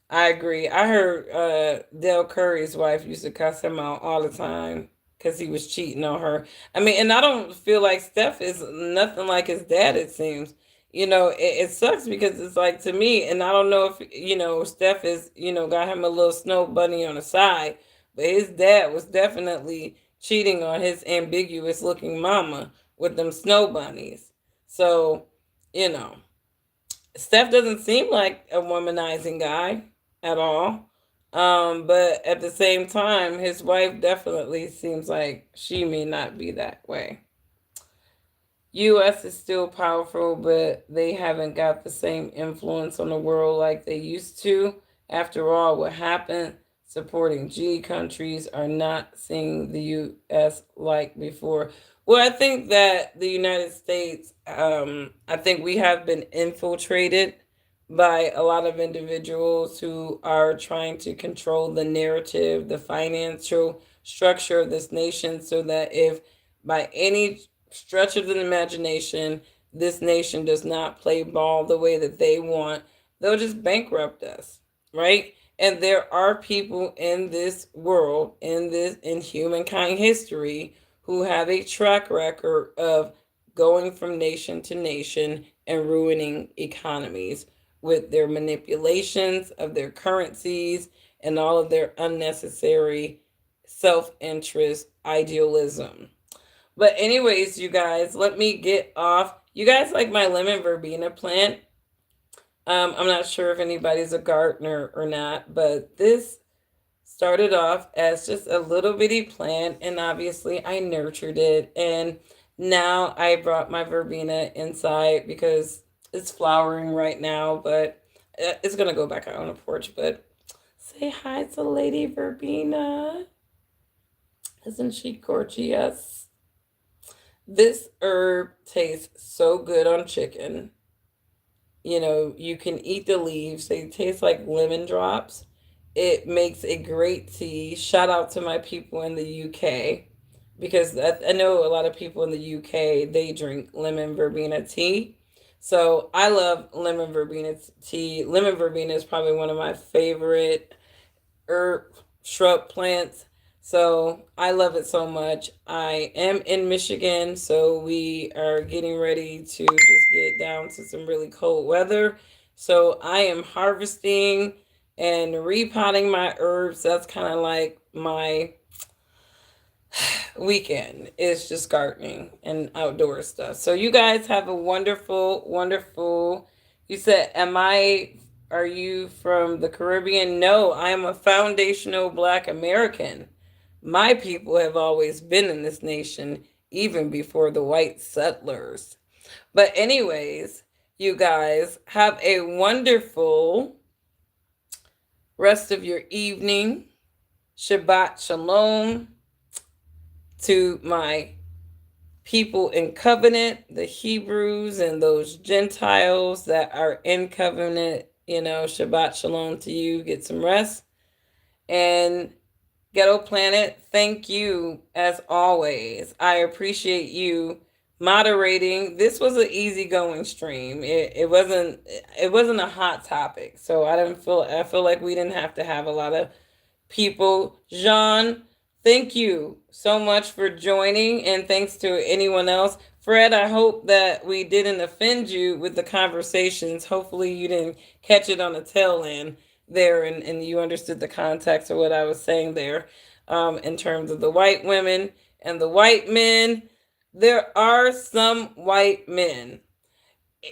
I agree. I heard Del Curry's wife used to cuss him out all the time because he was cheating on her. I mean, and I don't feel like Steph is nothing like his dad, it seems. It sucks because it's like, to me, and I don't know if, Steph is, got him a little snow bunny on the side, but his dad was definitely cheating on his ambiguous looking mama with them snow bunnies. So, you know, Steph doesn't seem like a womanizing guy at all. But at the same time, his wife definitely seems like she may not be that way. US is still powerful, but they haven't got the same influence on the world like they used to. After all, what happened? Supporting G countries are not seeing the US like before. Well, I think that the United States, I think we have been infiltrated by a lot of individuals who are trying to control the narrative, the financial structure of this nation, so that if by any stretch of the imagination this nation does not play ball the way that they want, they'll just bankrupt us, right? And there are people in this world, in humankind history, who have a track record of going from nation to nation and ruining economies with their manipulations of their currencies and all of their unnecessary self-interest idealism. But anyways, you guys, let me get off. You guys like my lemon verbena plant? I'm not sure if anybody's a gardener or not, but this started off as just a little bitty plant, and obviously I nurtured it, and now I brought my verbena inside because it's flowering right now, but it's gonna go back out on the porch. But say hi to Lady Verbena. Isn't she gorgeous? This herb tastes so good on chicken. You can eat the leaves. They taste like lemon drops. It makes a great tea. Shout out to my people in the UK, because I know a lot of people in the UK, they drink lemon verbena tea. So I love lemon verbena tea. Lemon verbena is probably one of my favorite herb shrub plants. So I love it so much. I am in Michigan, so we are getting ready to just get down to some really cold weather. So I am harvesting and repotting my herbs. That's kind of like my weekend. It's just gardening and outdoor stuff. So you guys have a wonderful, wonderful. You said, are you from the Caribbean? No, I am a foundational Black American. My people have always been in this nation, even before the white settlers. But anyways, you guys have a wonderful rest of your evening. Shabbat Shalom to my people in covenant, the Hebrews and those Gentiles that are in covenant. Shabbat Shalom to you. Get some rest. And Ghetto Planet, thank you as always. I appreciate you moderating. This was an easygoing stream. It wasn't a hot topic, so I feel like we didn't have to have a lot of people. Jean, thank you so much for joining, and thanks to anyone else. Fred, I hope that we didn't offend you with the conversations. Hopefully, you didn't catch it on the tail end there, and you understood the context of what I was saying there, in terms of the white women and the white men. There are some white men,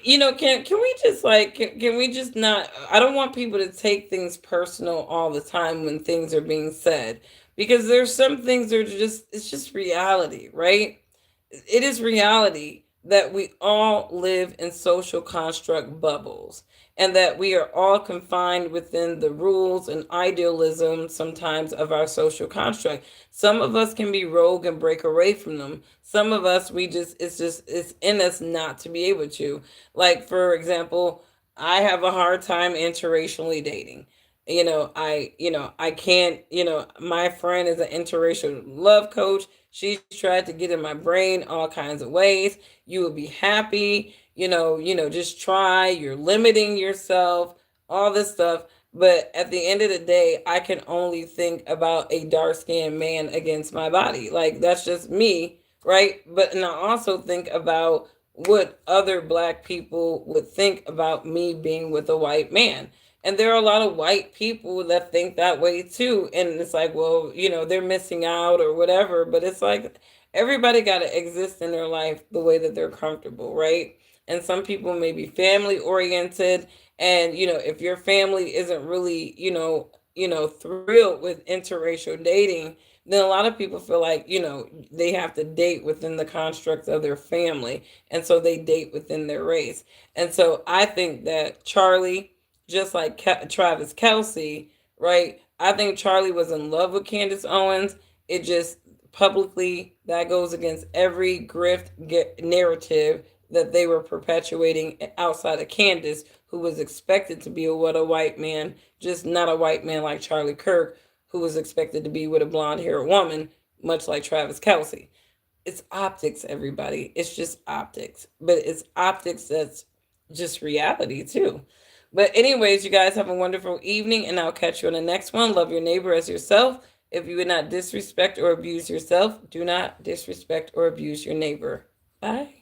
can we just like can we just not, I don't want people to take things personal all the time when things are being said, because there's some things that are just, it's just reality, right? It is reality that we all live in social construct bubbles, and that we are all confined within the rules and idealism sometimes of our social construct. Some of us can be rogue and break away from them. Some of us, we just it's in us not to be able to. Like, for example, I have a hard time interracially dating. I can't, my friend is an interracial love coach. She's tried to get in my brain all kinds of ways. You will be happy, just try, you're limiting yourself, all this stuff. But at the end of the day, I can only think about a dark skinned man against my body. Like, that's just me, right? But and I also think about what other black people would think about me being with a white man. And there are a lot of white people that think that way too. And it's like, well, they're missing out or whatever. But it's like everybody got to exist in their life the way that they're comfortable, right? And some people may be family oriented. And, if your family isn't really, thrilled with interracial dating, then a lot of people feel like, they have to date within the constructs of their family. And so they date within their race. And so I think that Charlie, just like Travis Kelsey, right? I think Charlie was in love with Candace Owens. It just publicly, that goes against every grift narrative that they were perpetuating outside of Candace, who was expected to be with a white man, just not a white man like Charlie Kirk, who was expected to be with a blonde haired woman, much like Travis Kelsey. It's optics, everybody. It's just optics. But it's optics that's just reality, too. But, anyways, you guys have a wonderful evening, and I'll catch you on the next one. Love your neighbor as yourself. If you would not disrespect or abuse yourself, do not disrespect or abuse your neighbor. Bye.